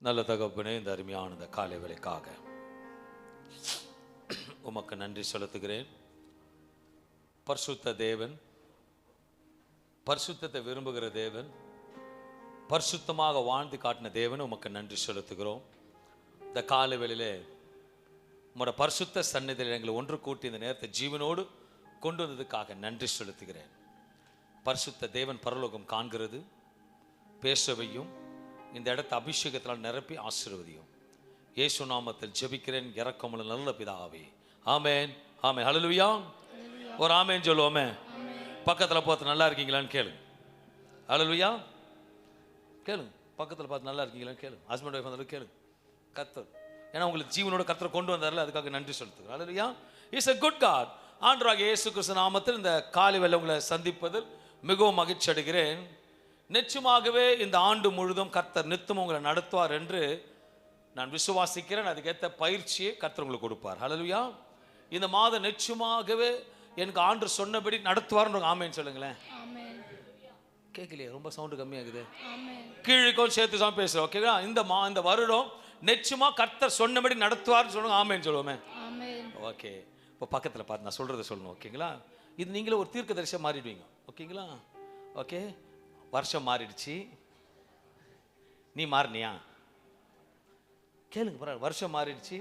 நல்ல தகப்பனே, இந்த அருமையான இந்த காலை வேளைக்காக உமக்கு நன்றி செலுத்துகிறேன். பரிசுத்த தேவன், பரிசுத்தத்தை விரும்புகிற தேவன், பரிசுத்தமாக வாழ்ந்து காட்டின தேவன், உமக்கு நன்றி செலுத்துகிறோம். இந்த காலை வேளையிலே உங்களோட பரிசுத்த சந்நிதியில் எங்களை ஒன்று கூட்டி இந்த நேரத்தை ஜீவனோடு கொண்டு வந்ததுக்காக நன்றி செலுத்துகிறேன். பரிசுத்த தேவன் பரலோகம் காண்கிறது, பேசவையும் இந்த இடத்தை அபிஷேகத்தால் நிரப்பி ஆசீர்வதியும். இயேசு நாமத்தில் ஜெபிக்கிறேன் இரக்கமுள்ள நல்ல பிதாவே, ஆமென் ஆமென். ஹல்லேலூயா. ஒரு ஆமென் சொல்லுவோமே. பக்கத்தில் பார்த்து நல்லா இருக்கீங்களான்னு கேளுங்க. ஹல்லேலூயா. கேளுங்க, பக்கத்தில் பார்த்து நல்லா இருக்கீங்களான்னு கேளுங்க. ஹஸ்பண்ட் ஒய்ஃப் வந்தாலும் கேளுங்க. கர்த்தர், ஏன்னா உங்களுக்கு ஜீவனோட கர்த்தரை கொண்டு வந்தார்ல, அதுக்காக நன்றி செலுத்துகிறேன். Hallelujah. Is a good God. ஆண்டவராகிய இயேசு கிறிஸ்து நாமத்தில் இந்த காலை வேளை உங்களை சந்திப்பதில் மிகவும் மகிழ்ச்சி அடைகிறேன். நிச்சயமாகவே இந்த ஆண்டு முழுதும் கர்த்தர் நித்தம் உங்களை நடத்துவார் என்று நான் விசுவாசிக்கிறேன். அதுக்கேற்ற பயிற்சியை கர்த்தர் உங்களுக்கு கொடுப்பார். ஹல்லேலூயா. இந்த மாதம் நிச்சயமாகவே எனக்கு ஆண்டு சொன்னபடி நடத்துவார்னு ஆமென் சொல்லுங்களேன். கேட்கலையே, ரொம்ப சவுண்டு கம்மியாகுது. கீழுக்கும் சேர்த்து தான் பேசுகிறோம். ஓகேங்களா. இந்த வருடம் நிச்சயமா கர்த்தர் சொன்னபடி நடத்துவார்னு சொல்லுங்க. ஆமென் சொல்லுவோமே. ஓகே. இப்போ பக்கத்தில் பார்த்து நான் சொல்கிறத சொல்லணும். ஓகேங்களா. இது நீங்களே ஒரு தீர்க்க தரிசனம் மாறிடுவீங்க. ஓகேங்களா. ஓகே. வருஷம் மாறிடுச்சு, நீ மாறினியா? கேளுங்க பரவாயில்ல. வருஷம் மாறிடுச்சு,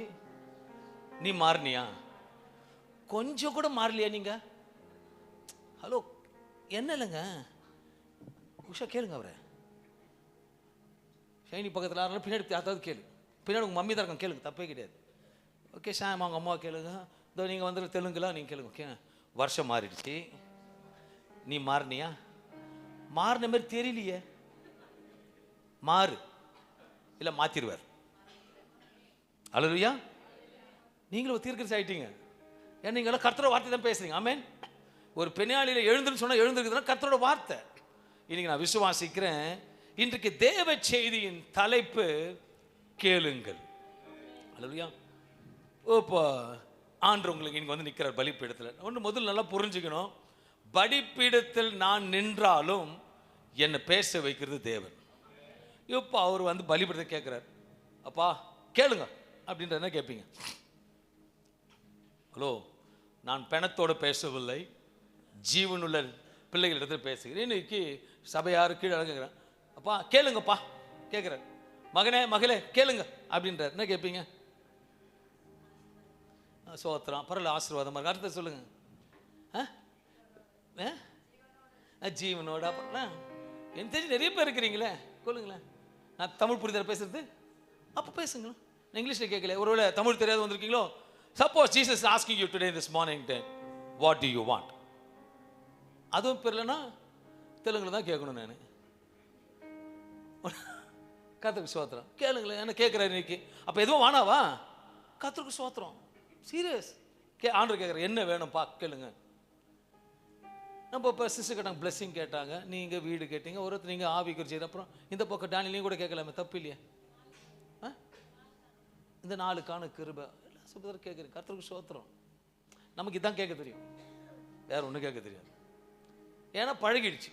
நீ மாறினியா? கொஞ்சம் கூட மாறலையா நீங்க? ஹலோ, என்ன இல்லைங்க உஷா, கேளுங்க அவரை. ஷைனி பக்கத்தில் ஆறாலும் பின்னாடி யாராவது கேளு. பின்னாடி உங்கள் மம்மி தான் இருக்காங்க, கேளுங்க, தப்பே கிடையாது. ஓகே. சாம் அவங்க அம்மாவை கேளுங்க. இதோ நீங்கள் வந்து தெலுங்குலாம் நீங்கள் கேளுங்க. ஓகே. வருஷம் மாறிடுச்சு, நீ மாறினியா? மாறின மாதிரி தெரியலையே. மாறு இல்லை மாற்றிடுவார். ஹல்லேலூயா. நீங்களும் தீர்க்கதரிசி ஆயிட்டீங்க. ஏன்னா நீங்களாம் கர்த்தரோட வார்த்தை தான் பேசுறீங்க. ஆமென். ஒரு பெண்ணாளியில் எழுந்துன்னு சொன்னால் எழுந்திருக்குதுன்னா கர்த்தரோட வார்த்தை. இன்னைக்கு நான் விசுவாசிக்கிறேன். இன்றைக்கு தேவ செய்தியின் தலைப்பு கேளுங்கள். ஹல்லேலூயா. இப்போ ஆண்டு உங்களுக்கு இன்னைக்கு வந்து நிற்கிறார் பலிப்பீடத்தில். ஒன்று முதல்ல நல்லா புரிஞ்சுக்கணும். பலிப்பீடத்தில் நான் நின்றாலும் என்னை பேச வைக்கிறது தேவன். இப்போ அவர் வந்து பலிபீடத்தை கேட்குறார். அப்பா கேளுங்க அப்படின்ற என்ன கேட்பீங்க? ஹலோ, நான் பிணத்தோடு பேசவில்லை, ஜீவனுள்ள பிள்ளைகளிடத்தில் பேசுகிறேன். இன்னைக்கு சபையாரு கீழே கேட்குறேன். அப்பா கேளுங்கப்பா கேட்குறேன். மகனே மகளே கேளுங்க அப்படின்றார். என்ன கேட்பீங்க? சோத்திரம், பரவாயில்ல, ஆசீர்வாதமாக இருக்கு. அடுத்த சொல்லுங்க. ஜீவனோட அப்புறம் எனக்கு தெரிஞ்சு நிறைய பேர் இருக்கிறீங்களே, சொல்லுங்களேன். நான் தமிழ் புரிதல் பேசுறது அப்போ பேசுங்களேன். நான் இங்கிலீஷில் கேட்கல. ஒருவேளை தமிழ் தெரியாது வந்திருக்கீங்களோ. Suppose Jesus asking you today this morning time what do you want, அதுவும் தெரியலன்னா தெலுங்குல தான் கேட்கணும். நான் கர்த்தருக்கு சோத்திரம் கேளுங்களேன். என்ன கேட்குறாரு இன்னைக்கு? அப்போ எதுவும் வானாவா? கர்த்தருக்கு சோத்திரம் சீரியஸ். ஆண்டவர் கேட்குற என்ன வேணும்ப்பா கேளுங்க. நம்ம இப்போ சிஸ்டர் கேட்டாங்க, பிளெஸிங் கேட்டாங்க, நீங்கள் வீடு கேட்டீங்க, ஒருத்தர் நீங்கள் ஆவி குறிச்சி. அப்புறம் இந்த பக்கம் டேனியலையும் கூட கேட்கலாமே, தப்பு இல்லையா? இந்த 4 கிருபை எல்லாம் சுபதர் கேட்குறீங்க. கர்த்தருக்கு சோத்திரம். நமக்கு இதான் கேட்க தெரியும், வேற ஒன்றும் கேட்க தெரியாது. ஏன்னா பழகிடுச்சு.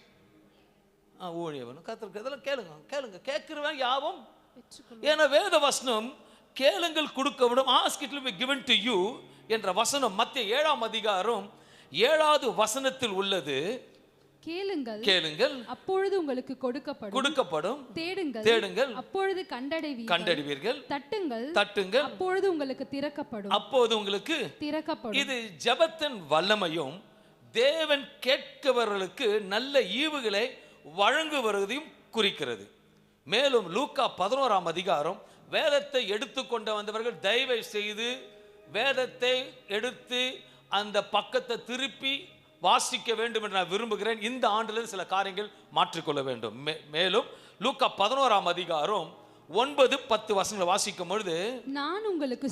ஊழியவனும் கர்த்தருக்கு இதெல்லாம் கேளுங்க கேளுங்க கேட்கிறவன் யாவும். ஏன்னா வேத வசனம் கேளுங்கள் கொடுக்கப்படும், ask it will be given to you என்ற வசனம் மத்திய 7ஆம் அதிகாரம் 7வது வசனத்தில் உள்ளது. கேளுங்கள் கேளுங்கள் அப்பொழுது உங்களுக்கு கொடுக்கப்படும், தேடுங்கள் தேடுங்கள் அப்பொழுது கண்டடைவீர்கள், தட்டுங்கள் அப்பொழுது உங்களுக்கு திறக்கப்படும். இது ஜெபத்தின் வல்லமையும் தேவன் கேட்கிறவர்களுக்கு நல்ல ஈவுகளை வழங்குவதையும் குறிக்கிறது. மேலும் லூக்கா 11ஆம் அதிகாரம், வேதத்தை எடுத்துக்கொண்டு வந்தவர்கள் தயவு செய்து வேதத்தை எடுத்து அந்த பக்கத்தை திருப்பி வாசிக்க வேண்டும் என்று நான் விரும்புகிறேன். இந்த ஆண்டில் சில காரியங்கள் மாற்றிக்கொள்ள வேண்டும். மேலும் லூக்கா 11ஆம் அதிகாரம் 9-10 வசனங்களை வாசிக்கும் பொழுது, நான் உங்களுக்கு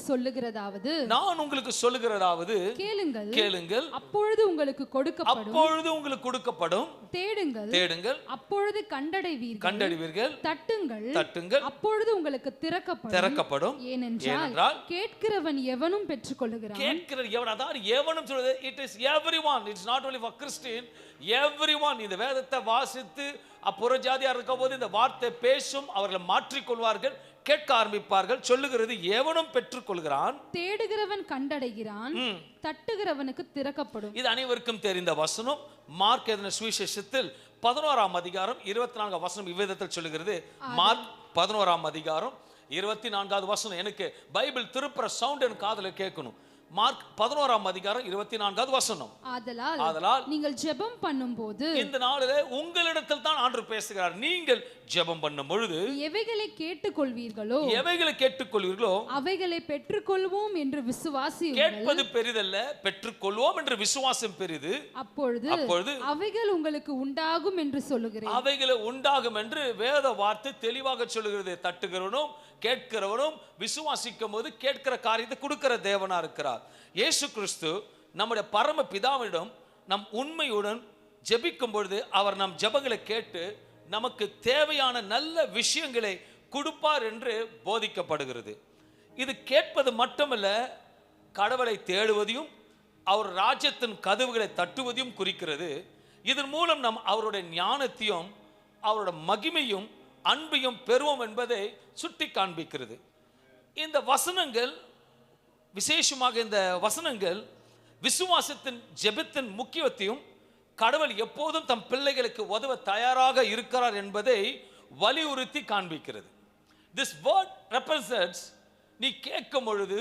சொல்லுகிறதாவது கேளுங்கள் அப்பொழுது உங்களுக்கு கொடுக்கப்படும், தேடுங்கள் அப்பொழுது கண்டடைவீர்கள், தட்டுங்கள் அப்பொழுது உங்களுக்கு திறக்கப்படும். ஏனென்றால் கேட்கிறவன் எவனும் பெற்றுக்கொள்கிறான். கேட்கிறவன் எவனும் சொல்றது, it is everyone, it's not only for Christian, everyone இந்த வேதத்தை வாசித்து புறஜாதியார் இருக்கும் போது இந்த வார்த்தை பேசும், அவர்களை மாற்றிக்கொள்வார்கள், கேட்க ஆரம்பிப்பார்கள். சொல்லுகிறது, எவனும் பெற்றுக்கொள்கிறான், தேடுகிறவன் கண்டடைகிறான், தட்டுகிறவனுக்கு திறக்கப்படும். இது அனைவருக்கும் தெரிந்த வசனம். மார்க் எழுதின சுவிசேஷத்தில் 11ஆம் அதிகாரம் 24 வசனம் இவ்விதத்தில் சொல்லுகிறது. மார்க் 11ஆம் அதிகாரம் 24வது வசனம். எனக்கு பைபிள் திருப்புற சவுண்ட் எனக்கு காதுல கேட்கணும். மார்க் 11ஆம் அதிகாரம் 24வது வசனம். ஆதலால் நீங்கள் ஜெபம் பண்ணும்போது, இந்த நாளிலே உங்களிடத்தில் தான் ஆண்டவர் பேசுகிறார். நீங்கள் ஜெபம் பண்ணும் பொழுது எவைகளை கேட்டுக்கொள்வீர்களோ அவைகளை பெற்றுக்கொள்வோம் என்று விசுவாசியுங்கள். கேட்பது பெரிதல்ல, பெற்றுக்கொள்வோம் என்று விசுவாசம் பெரிது. அப்பொழுது அவைகள் உங்களுக்கு உண்டாகும் என்று சொல்லுகிறேன். அவைகளை உண்டாகும் என்று வேத வார்த்தை தெளிவாக சொல்லுகிறது. தட்டுகிறவனும் கேட்கிறவனும் விசுவாசிக்கும் போது கேட்கிற காரியத்தை கொடுக்கிற தேவனா இருக்கிறார். இயேசு கிறிஸ்து நம்முடைய பரம பிதாவிடம் நம் உண்மையுடன் ஜெபிக்கும் பொழுது அவர் நம் ஜெபங்களை கேட்டு நமக்கு தேவையான நல்ல விஷயங்களை கொடுப்பார் என்று போதிக்கப்படுகிறது. இது கேட்பது மட்டுமல்ல, கடவுளை தேடுவதையும் அவர் ராஜ்யத்தின் கதவுகளை தட்டுவதையும் குறிக்கிறது. இதன் மூலம் நாம் அவருடைய ஞானத்தையும் அவருடைய மகிமையும் அன்பையும் பெறுவோம் என்பதை சுட்டி காண்பிக்கிறது. இந்த வசனங்கள், விசேஷமாக இந்த வசனங்கள் விசுவாசத்தின் ஜெபத்தின் முக்கியத்தையும் கடவுள் எப்போதும் தம் பிள்ளைகளுக்கு உதவ தயாராக இருக்கிறார் என்பதை வலியுறுத்தி காண்பிக்கிறது. This word represents, நீ கேட்கும் பொழுது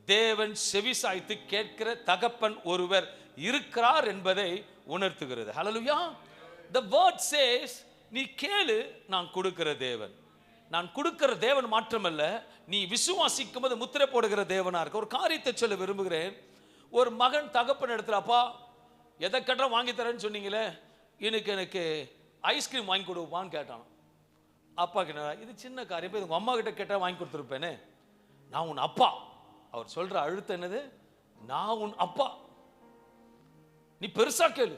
தேவன் செவிசாய்த்து கேட்கிற தகப்பன் ஒருவர் இருக்கிறார் என்பதை உணர்த்துகிறது. ஹல்லேலூயா. The word says, நீ கேளு, நான் கொடுக்கிற தேவன். நான் கொடுக்கிற தேவன் மாற்றமல்ல, நீ விசுவாசிக்கும் போது முத்திரை போடுகிற தேவனா இருக்க. ஒரு காரியத்தை சொல்ல விரும்புகிறேன். ஒரு மகன் தகப்பன் இடத்துல, அப்பா எதை கேட்டா வாங்கி தரேன்னு சொன்னீங்களே, எனக்கு ஐஸ்கிரீம் வாங்கி கொடுப்பான்னு கேட்டான். அப்பா கிட்ட, இது சின்ன காரியம், உங்க அம்மா கிட்ட கேட்டா வாங்கி கொடுத்துருப்பேனே, நான் உன் அப்பா. அவர் சொல்ற அழுத்தம் என்னது? நான் உன் அப்பா, நீ பெருசா கேளு,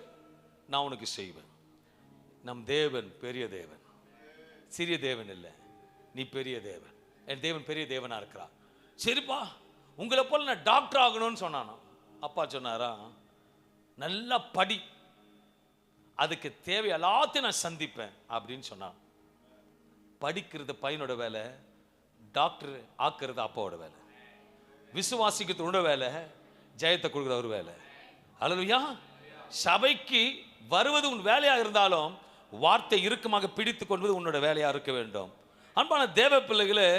நான் உனக்கு செய்வேன். நம் தேவன் பெரிய தேவன், சிறிய தேவன் இல்லை. நீ பெரிய தேவன், என் தேவன் பெரிய தேவனா இருக்கிறார். சரிப்பா, உங்களை போல நான் டாக்டர் ஆகணும்னு சொன்னானா? அப்பா சொன்னாரா, நல்லா படி, அதுக்கு தேவை எல்லாத்தையும் நான் சந்திப்பேன் அப்படின்னு சொன்னான். படிக்கிறது பையனோட வேலை, டாக்டர் ஆக்குறது அப்பாவோட வேலை, விசுவாசிக்கிறது உன்னோட வேலை, ஜெயத்தை கொடுக்குற ஒரு வேலை. அல்லேலூயா. சபைக்கு வருவது உன் வேலையாக இருந்தாலும் வார்த்தை இறுக்கமாக பிடித்துக் கொள்வது உன்னோட வேலையா இருக்க வேண்டும். அன்பான தேவ பிள்ளைகளே,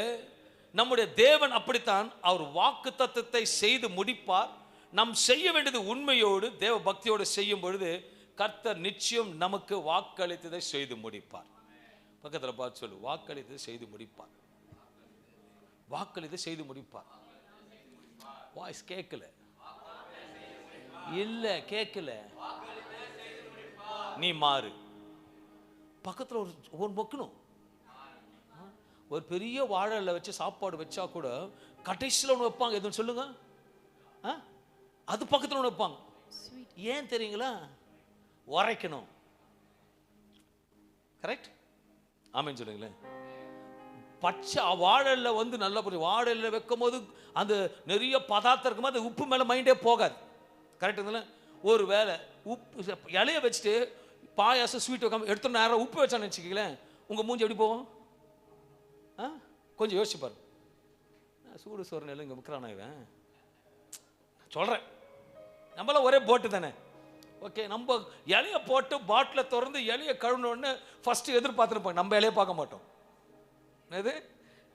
நம்முடைய தேவன் அப்படித்தான். அவர் வாக்கு தத்தத்தை செய்து முடிப்பார். நாம் செய்ய வேண்டியது உண்மையோடு தேவ பக்தியோடு செய்யும் பொழுது கர்த்தர் நிச்சயம் நமக்கு வாக்களித்ததை செய்து முடிப்பார். பக்கத்தில் பார்த்து சொல்லு, வாக்களித்ததை செய்து முடிப்பார். வாக்களித்ததை செய்து முடிப்பார். வாய்ஸ் கேட்கல, இல்ல கேட்கல, நீ மாறு. பக்கத்தில் ஒரு மொக்கணும். ஒரு பெரிய வாழல வச்சு சாப்பாடு வச்சா கூட கடைசியில் ஒன்று வைப்பாங்க. எதுவும் சொல்லுங்க, அது பக்கத்தில் ஒன்று வைப்பாங்க. ஏன் தெரியுங்களா? உரைக்கணும். கரெக்ட், ஆமேன்னு சொல்லுங்களேன். பச்சை வாழல வந்து நல்ல வாழல வைக்கும் போது அந்த நிறைய பதார்த்தம் இருக்கும் போது உப்பு மேலே மைண்டே போகாது. கரெக்டுங்களா? ஒரு வேலை உப்பு இலைய வச்சுட்டு பாயாசம் ஸ்வீட் வைக்காம எடுத்து நேரம் உப்பு வச்சான்னு வச்சுக்கங்களேன், உங்கள் மூஞ்சி எப்படி போகும்? கொஞ்சம் யோசிச்சு பாருங்க. சூடு சோறு நெல் இங்கே விற்கிறானா இவன்? சொல்கிறேன், நம்மளாம் ஒரே போட்டு தானே. ஓகே, நம்ம இலையை போட்டு பாட்டில் திறந்து இலையை கழுவுனோடனே ஃபஸ்ட்டு எதிர்பார்த்துருப்போம். நம்ம இலையை பார்க்க மாட்டோம், எது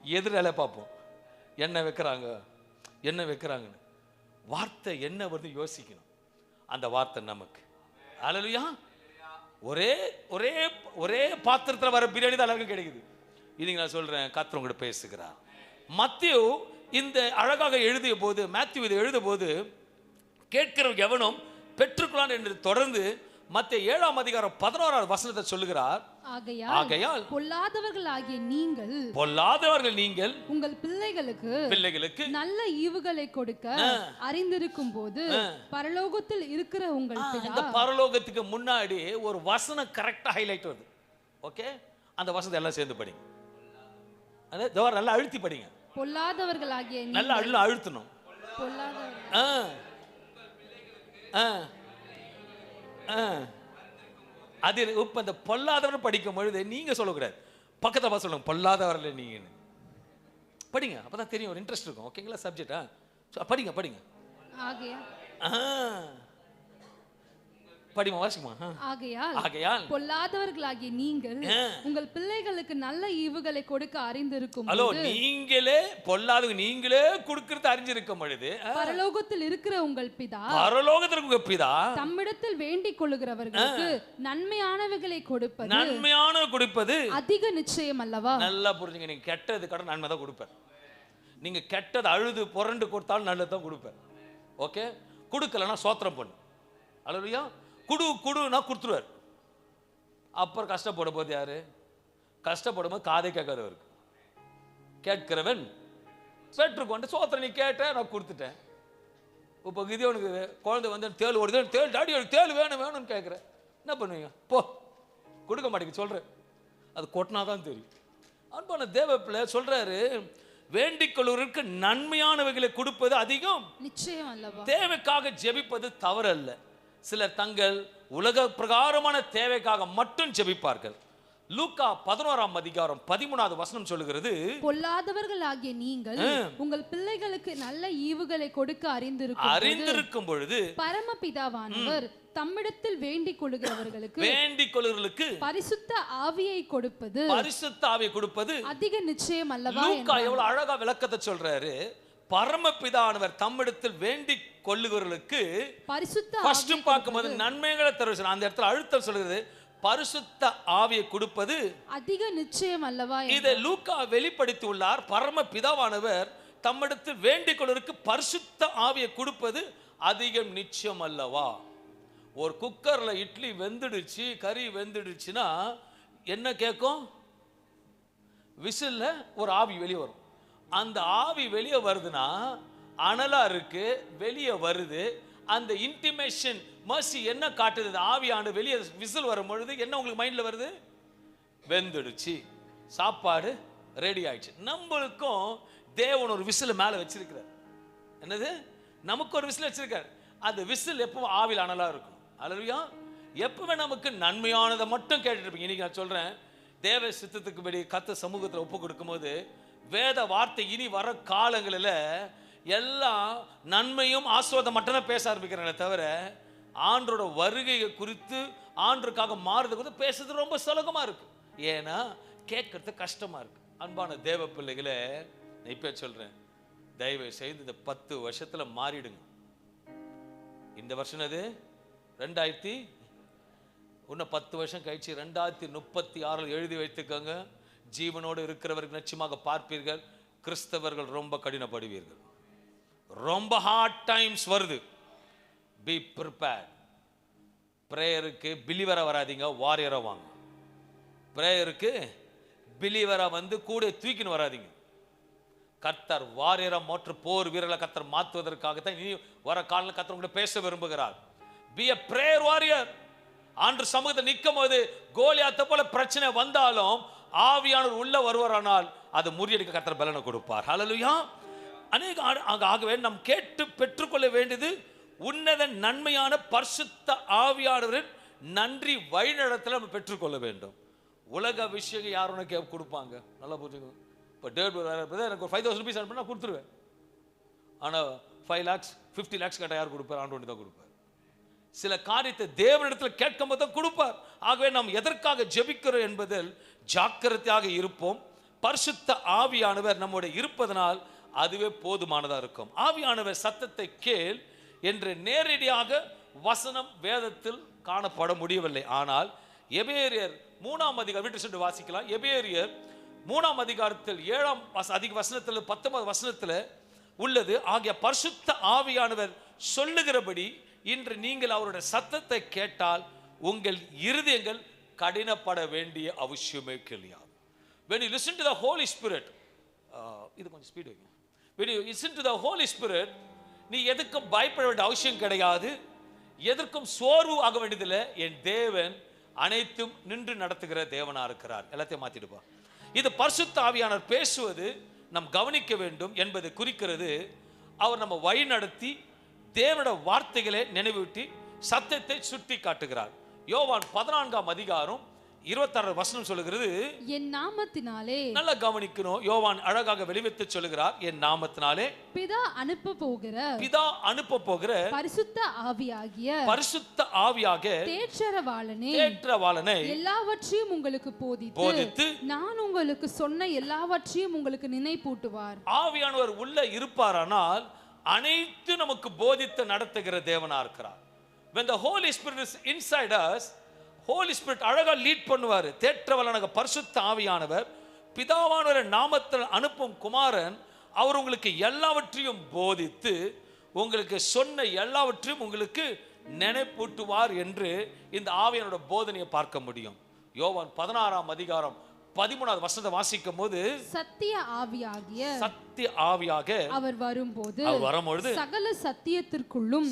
எதிர் இலையை பார்ப்போம். என்ன வைக்கிறாங்கன்னு. வார்த்தை என்ன வருது யோசிக்கணும். அந்த வார்த்தை நமக்கு. அல்லேலூயா. ஒரே ஒரே ஒரே பாத்திரத்தில் வர பிரியாணி தான் எல்லாருக்கும் கிடைக்குது. இதுங்க நான் சொல்றேன், கர்த்தர் உங்கள்கிட்ட பேசுகிறார். மத்தேயு இந்த அழகாக எழுதிய போது, மேத்யூ இதை எழுதிய போது, கேட்கிற எவனும் பெற்றுக்கொள்ளான் என்று தொடர்ந்து மத்தேயு 7ஆம் அதிகாரம் 11ஆவது வசனத்தை சொல்லுகிறார். ஆகையால் பொல்லாதவர்களாகிய நீங்கள் உங்கள் பிள்ளைகளுக்கு நல்ல ஈவுகளை கொடுக்க அறிந்திருக்கும் போது பரலோகத்தில் இருக்கிற உங்கள் பிதா. இந்த பரலோகத்துக்கு முன்னாடி ஒரு வசனம் கரெக்டா ஹைலைட் வருது. ஓகே, அந்த வசனத்தை எல்லாம் சேர்ந்து படிங்க. நல்லா அழுத்தி படிங்க. பொல்லாதவர்களாகிய நல்லா அழுத்தணும். அது இப்ப இந்த பொல்லாதவர் படிக்கும் பொழுது நீங்க சொல்லக்கூடாது, பக்கத்துல பார்த்து சொல்லுங்க பொல்லாதவர்ல நீங்கன்னு படிங்க, அப்பதான் தெரியும், ஒரு இன்ட்ரெஸ்ட் இருக்கும். ஓகேங்களா? சப்ஜெக்டா படிங்க படிங்க. படிமா வாசிக்குமா. ஆகையால் பொல்லாதவர்களாகிய நீங்கள் உங்கள் பிள்ளைகளுக்கு நல்ல ஈவுகளை கொடுக்க அறிந்திருக்கும். ஹலோ, நீங்களே பொல்லாதவங்க நீங்களே கொடுக்கிறது அறிஞ்சிருக்கும் பொழுது பரலோகத்தில் இருக்கிற உங்கள் பிதா, பரலோகத்தில் உங்க பிதா தம்மிடத்தில் வேண்டிக் கொள்ளுகிறவர்களுக்கு நன்மையானவைகளை கொடுப்பது, நன்மையான கொடுப்பது அதிக நிச்சயம் அல்லவா? நல்லா புரிஞ்சுங்க. நீங்க கெட்டது கடை நன்மை தான் கொடுப்பேன். நீங்க கெட்டது அழுது புரண்டு கொடுத்தாலும் நல்லதான் கொடுப்பேன். ஓகே, கொடுக்கலன்னா சோத்திரம் பண்ணு. அல்லையா? குடுனா கொடுத்துருவார். அப்புறம் கஷ்டப்படும் போது யாரு? கஷ்டப்படும் போது காதை கேட்காதவருக்கு. கேட்கிறவன் பெற்றுக்கொண்டு சோத்திரம். நீ கேட்ட, நான் கொடுத்துட்டேன். இப்போ இது உனக்கு குழந்தை வந்து தேள் ஓடுது, தேள் டாடி தேள் வேணும் வேணும்னு கேட்குறேன், என்ன பண்ணுவீங்க? போ, கொடுக்க மாட்டேங்க சொல்கிறேன். அது கொட்டினாதான் தெரியும். அன்பான தேவ பிள்ளை சொல்றாரு, வேண்டிக் கொள்வதற்கு நன்மையானவைகளை கொடுப்பது அதிகம் நிச்சயம் அல்லவா? தேவைக்காக ஜெபிப்பது தவறு அல்ல. சிலர் தங்கள் உலக பிரகாரமான தேவைக்காக மட்டும் ஜெபிப்பார்கள். லூக்கா 11ஆம் அதிகாரம் 13வது வசனம் சொல்லுகிறது, பொல்லாதவர்களாகிய நீங்கள் உங்கள் பிள்ளைகளுக்கு நல்ல ஈவுகளை கொடுக்க அறிந்திருக்கும் பொழுது பரமபிதாவானவர் தம்மிடத்தில் வேண்டிக் கொள்ளுகிறவர்களுக்கு பரிசுத்த ஆவியை கொடுப்பது அதிக நிச்சயம் அல்லவா? லூக்கா எவ்வளவு அழகா விளக்கத்தை சொல்றாரு. பரமபிதானவர் தம்மிடத்தில் வேண்டிக் கொள்ளுகிறவர்களுக்கு பரிசுத்த பார்க்கும்போது நன்மைகளை தருவார். அந்த இடத்துல அழுத்தம் சொல்கிறது, பரிசுத்த ஆவியை கொடுப்பது அதிக நிச்சயம் அல்லவா? இதை லூக்கா வெளிப்படுத்தி உள்ளார். பரமபிதாவானவர் தம்மிடத்தில் வேண்டிக் கொள்வதற்கு பரிசுத்த ஆவியை கொடுப்பது அதிகம் நிச்சயம் அல்லவா? ஒரு குக்கர்ல இட்லி வெந்துடுச்சு, கறி வெந்துடுச்சுன்னா என்ன கேட்கும்? விசில்ல ஒரு ஆவி வெளியே வரும். அந்த ஆவி வெளியே வருதுன்னா அனலா இருக்கு, வெளியே வருது. அந்த இன்டிமேஷன் மர்சி என்ன காட்டுது? ஆவியான வெளியே விசில் வரும் பொழுது என்ன உங்களுக்கு மைண்ட்ல வருது? வெந்துடுச்சு, சாப்பாடு ரெடி ஆயிடுச்சு. நம்மளுக்கும் தேவன் ஒரு விசில் மேல வச்சிருக்கிறார். என்னது? நமக்கு ஒரு விசில் வச்சிருக்காரு. அந்த விசில் எப்பவும் ஆவியில் அனலா இருக்கும். அல்லையா? எப்பவுமே நமக்கு நன்மையானதை மட்டும் கேட்டுட்டு இருப்பீங்க. இன்னைக்கு நான் சொல்றேன், தேவ சித்தத்துக்கு படி கத்த சமூகத்தில் ஒப்பு கொடுக்கும் போது வேத வார்த்தை இனி வர காலங்களில் எல்லாம் நன்மையும் ஆசீர்வாதம் மட்டும்தான் பேச ஆரம்பிக்கிறாங்களே தவிர ஆண்டோட வருகையை குறித்து ஆண்டுக்காக மாறுறது குறித்து பேசுறது ரொம்ப சுலகமா இருக்கு. ஏன்னா கேட்கறது கஷ்டமா இருக்கு. அன்பான தேவ பிள்ளைகளை இப்ப சொல்றேன், தயவு செய்து இந்த 10 வருஷத்துல மாறிடுங்க. இந்த வருஷம் அது 2000 இன்னும் 10 வருஷம் கழிச்சு 2036 எழுதி வைத்துக்கோங்க. ஜீவனோடு இருக்கிறவர்கள் நிச்சயமாக பார்ப்பீர்கள், கிறிஸ்தவர்கள் ரொம்ப கடினப்படுவீர்கள். ரொம்ப ஹார்ட் டைம்ஸ் வருது. Be prepared. பிரேயருக்கு பிலிவரா வராதீங்க, வாரியரா வாங்க. பிரேயருக்கு பிலிவரா வந்து கூட தூக்கின்னு வராதீங்க. கர்த்தர் வாரியரா மாற்று போர் வீரர்களை கர்த்தர் மாற்றுவதற்காகத்தான் இனி வர காலம் கர்த்தர் உங்களை பேச விரும்புகிறார். Be a prayer warrior. ஆண்டு சமூகத்தை நிற்கும் போது கோலியாத்தை போல பிரச்சனை வந்தாலும் ஆவியானவர் உள்ள வருவாரானால் அது முறியடிக்க கர்த்தர் பலனை கொடுப்பார். ஹல்லேலூயா. ஆகவே நாம் கேட்டு பெற்றுக்கொள்ள வேண்டியது உன்னத நன்மையான பரிசுத்த ஆவியானவரின் நன்றி வழிநடத்தலை நம்ம பெற்றுக்கொள்ள வேண்டும். உலக விஷயம் யார் உனக்கு கொடுப்பாங்க? நல்லா புரிஞ்சுக்கணும். இப்போ எனக்கு ஒரு 5000 rupees அனுப்பினா கொடுத்துருவேன். ஆனால் 5 lakhs 50 lakhs கேட்டால் யார் கொடுப்பார்? ஆண்டவன் தான் கொடுப்பார். சில காரியத்தை தேவனிடத்தில் கேட்கும் போது தான் கொடுப்பார். ஆகவே நாம் எதற்காக ஜெபிக்கிறோம் என்பதில் ஜாக்கிரதையாக இருப்போம். பரிசுத்த ஆவியானவர் நம்முடைய இருப்பதனால் அதுவே போதுமானதா இருக்கும். ஆவியானவர் சத்தத்தை கேள் என்று நேரடியாக வசனம் வேதத்தில் காணப்பட முடியவில்லை. ஆனால் எபேரியர் 3ஆம் அதிகாரம் வீட்டு சென்று வாசிக்கலாம். எபேரியர் 3ஆம் அதிகாரத்தில் 7ஆம் வசனத்தில் 19 வசனத்தில் உள்ளது. ஆகிய பரிசுத்த ஆவியானவர் சொல்லுகிறபடி இன்று நீங்கள் அவருடைய சத்தத்தை கேட்டால் உங்கள் இருதயங்கள் கடினப்பட வேண்டிய அவசியமே கிடையாது. When you listen to the Holy Spirit, இது கொஞ்சம் ஸ்பீட் வைங்க. When you listen to the Holy Spirit, நீ எதுக்கும் பயப்பட வேண்டிய அவசியம் கிடையாது, எதற்கும் சோர்வு ஆக வேண்டியதில்லை. என் தேவன் அனைத்தும் நின்று நடத்துகிற தேவனா இருக்கிறார். எல்லாத்தையும் மாத்திடுப்பா. இது பரிசுத்த ஆவியானவர் பேசுவது நாம் கவனிக்க வேண்டும் என்பதை குறிக்கிறது. அவர் நம்ம வழி நடத்தி தேவனுடைய வார்த்தைகளை நினைவூட்டி சத்தத்தை சுட்டி காட்டுகிறார். யோவான் 14ஆம் அதிகாரம் 26 வசனம் சொல்லுகிறது, என் நாமத்தினாலே, நல்லா கவனிக்கணும், யோவான் அழகாக வெளிவித்து சொல்லுகிறார், என் நாமத்தினாலே பிதா அனுப்ப போகிற பரிசுத்த ஆவியாக தேற்றரவாளனே எல்லாவற்றையும் உங்களுக்கு போதித்து நான் உங்களுக்கு சொன்ன எல்லாவற்றையும் உங்களுக்கு நினைப்பூட்டுவார். ஆவியானவர் உள்ள இருப்பாரானால் அனைத்து நமக்கு போதித்து நடத்துகிற தேவனா இருக்கிறார். When the Holy Spirit is inside us, Holy Spirit அழகா லீட் பண்ணுவார். தேற்றவளனாக பரிசுத்த ஆவியானவர் பிதாவானவர் நாமத்தில் அனுப்பும் குமாரன் அவர் உங்களுக்கு எல்லாவற்றையும் போதித்து உங்களுக்கு சொன்ன எல்லாவற்றையும் உங்களுக்கு நினைப்பூட்டுவார் என்று இந்த ஆவியானோட போதனையை பார்க்க முடியும். யோவான் 16ஆம் அதிகாரம் 13வது வசனத்தை வாசிக்கும் போது, சத்திய ஆவியாக அவர் வரும்போது சகல சத்தியத்திற்குள்ளும்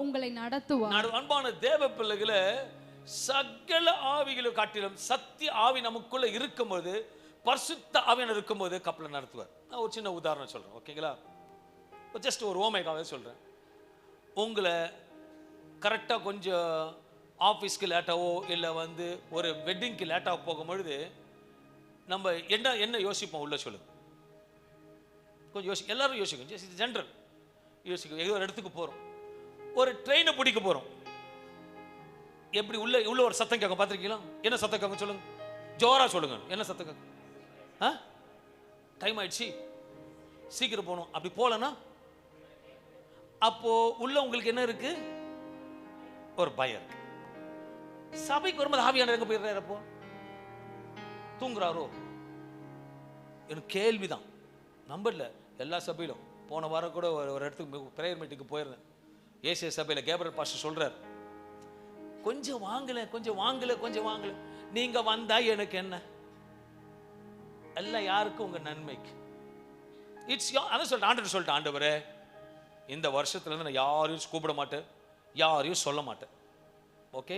உங்களை நடத்துவார். அன்பான தேவ பிள்ளைகளே, சகல ஆவிகளை காட்டிலும் சத்திய ஆவி நமக்குள்ள இருக்கும்போது, பரிசுத்த ஆவியானவர் இருக்கும்போது கப்பலை நடத்துவார். நான் ஒரு சின்ன உதாரணம் சொல்றேன், ஓகேங்களா? ஜஸ்ட் ஒரு ஓமைக்காக சொல்றேன். உங்களை கரெக்டாக கொஞ்சம் ஆஃபீஸ்க்கு லேட்டாவோ இல்லை ஒரு வெட்டிங்க்கு லேட்டாக போகும்பொழுது நம்ம என்ன யோசிப்போம்? உள்ள சொல்லுங்க, கொஞ்சம் எல்லாரும் யோசிக்கும், ஜென்ரல் யோசிக்கும். ஏதோ ஒரு இடத்துக்கு போகிறோம், ஒரு ட்ரெயினை பிடிக்க போகிறோம். எப்படி உள்ள ஒரு சத்தம் கேட்கும், பார்த்துருக்கீங்களா? என்ன சத்தம் கேட்கும் சொல்லுங்க, ஜோரா சொல்லுங்க. என்ன சத்தம் கேட்கும்? டைம் ஆயிடுச்சு, சீக்கிரம் போகணும். அப்படி போகலன்னா அப்போ உள்ள உங்களுக்கு என்ன இருக்கு? ஒரு பயம் இருக்கு. சபைக்கு வரும்போது ஆவியானவர் எங்க போயிடுறாரு? அப்போ தூங்குறாரோ? எனக்கு கேள்விதான். நம்பல எல்லா சபையிலும். போன வாரம் கூட ஒரு இடத்துக்கு பிரேயர் மீட்டிங்கு போயிருந்தேன். ஏசிய சபையில் கேப்ரியல் பாஸ்டர் சொல்றார், கொஞ்சம் வாங்கல. நீங்க வந்தா எனக்கு என்ன? எல்லாம் யாருக்கும் உங்க நன்மைக்கு. இட்ஸ் அதான் சொல்லிட்டு ஆண்டவரே, இந்த வருஷத்துல இருந்து நான் யாரையும் கூப்பிட மாட்டேன், யாரையும் சொல்ல மாட்டேன். ஓகே,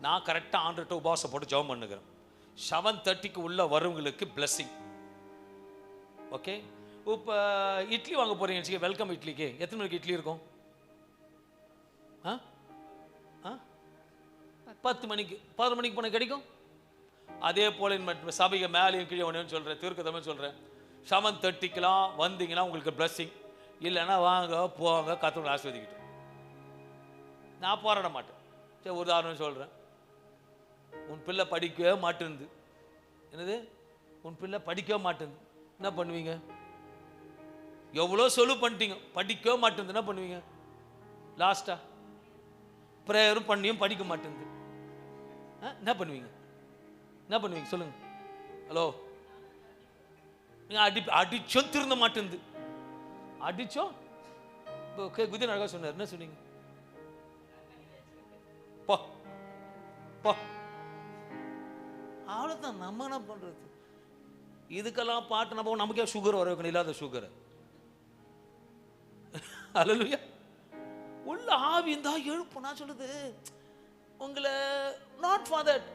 நான் கரெக்டாக ஆண்டர்கிட்ட உபவாசம் போட்டு ஜெபம் பண்ணுகிறேன். 7:30க்கு உள்ள வரவங்களுக்கு பிளஸிங். ஓகே, இப்போ இட்லி வாங்க போறீங்க, வெல்கம் இட்லிக்கு எத்தனை மணிக்கு இட்லி இருக்கும்? 10 மணிக்கு 11 மணிக்கு போன கிடைக்கும். அதே போல சபையை மேலேயும் கீழே ஒன்று சொல்கிறேன், தீர்க்கதரிசனமா சொல்கிறேன். 7:30க்கெல்லாம் வந்தீங்கன்னா உங்களுக்கு பிளஸிங், இல்லைன்னா வாங்க போங்க, கர்த்தர் ஆசீர்வதிக்கட்டும். நான் போராட மாட்டேன். சரி, உதாரணம் சொல்கிறேன். உன் பிள்ளை படிக்கவே மாட்டேங்குது. என்னது? உன் பிள்ளை படிக்கவே மாட்டேங்குது, என்ன பண்ணுவீங்க? எவ்வளோ சொல்லு பண்ணிட்டீங்க, படிக்கவே மாட்டேங்குது, என்ன பண்ணுவீங்க? லாஸ்டா ப்ரேயரும் பண்ணியும் படிக்க மாட்டேங்குது, என்ன பண்ணுவீங்க? சொல்லுங்க. ஹலோ, அடிச்சோம் திருந்த மாட்டேங்குது, அடிச்சோம். குதி அழகா சொன்னார், என்ன சொன்னீங்க? போ போ, அவ்வளோதான். நம்ம என்ன பண்றது? இதுக்கெல்லாம் பாட்டு நம்ம நமக்கே சுகர் வர வைக்கணும், இல்லாத சுகர். அல்லேலூயா. உள்ள ஆவி இருந்தா எழுப்பு. நான் சொல்லுது உங்களை, not for that.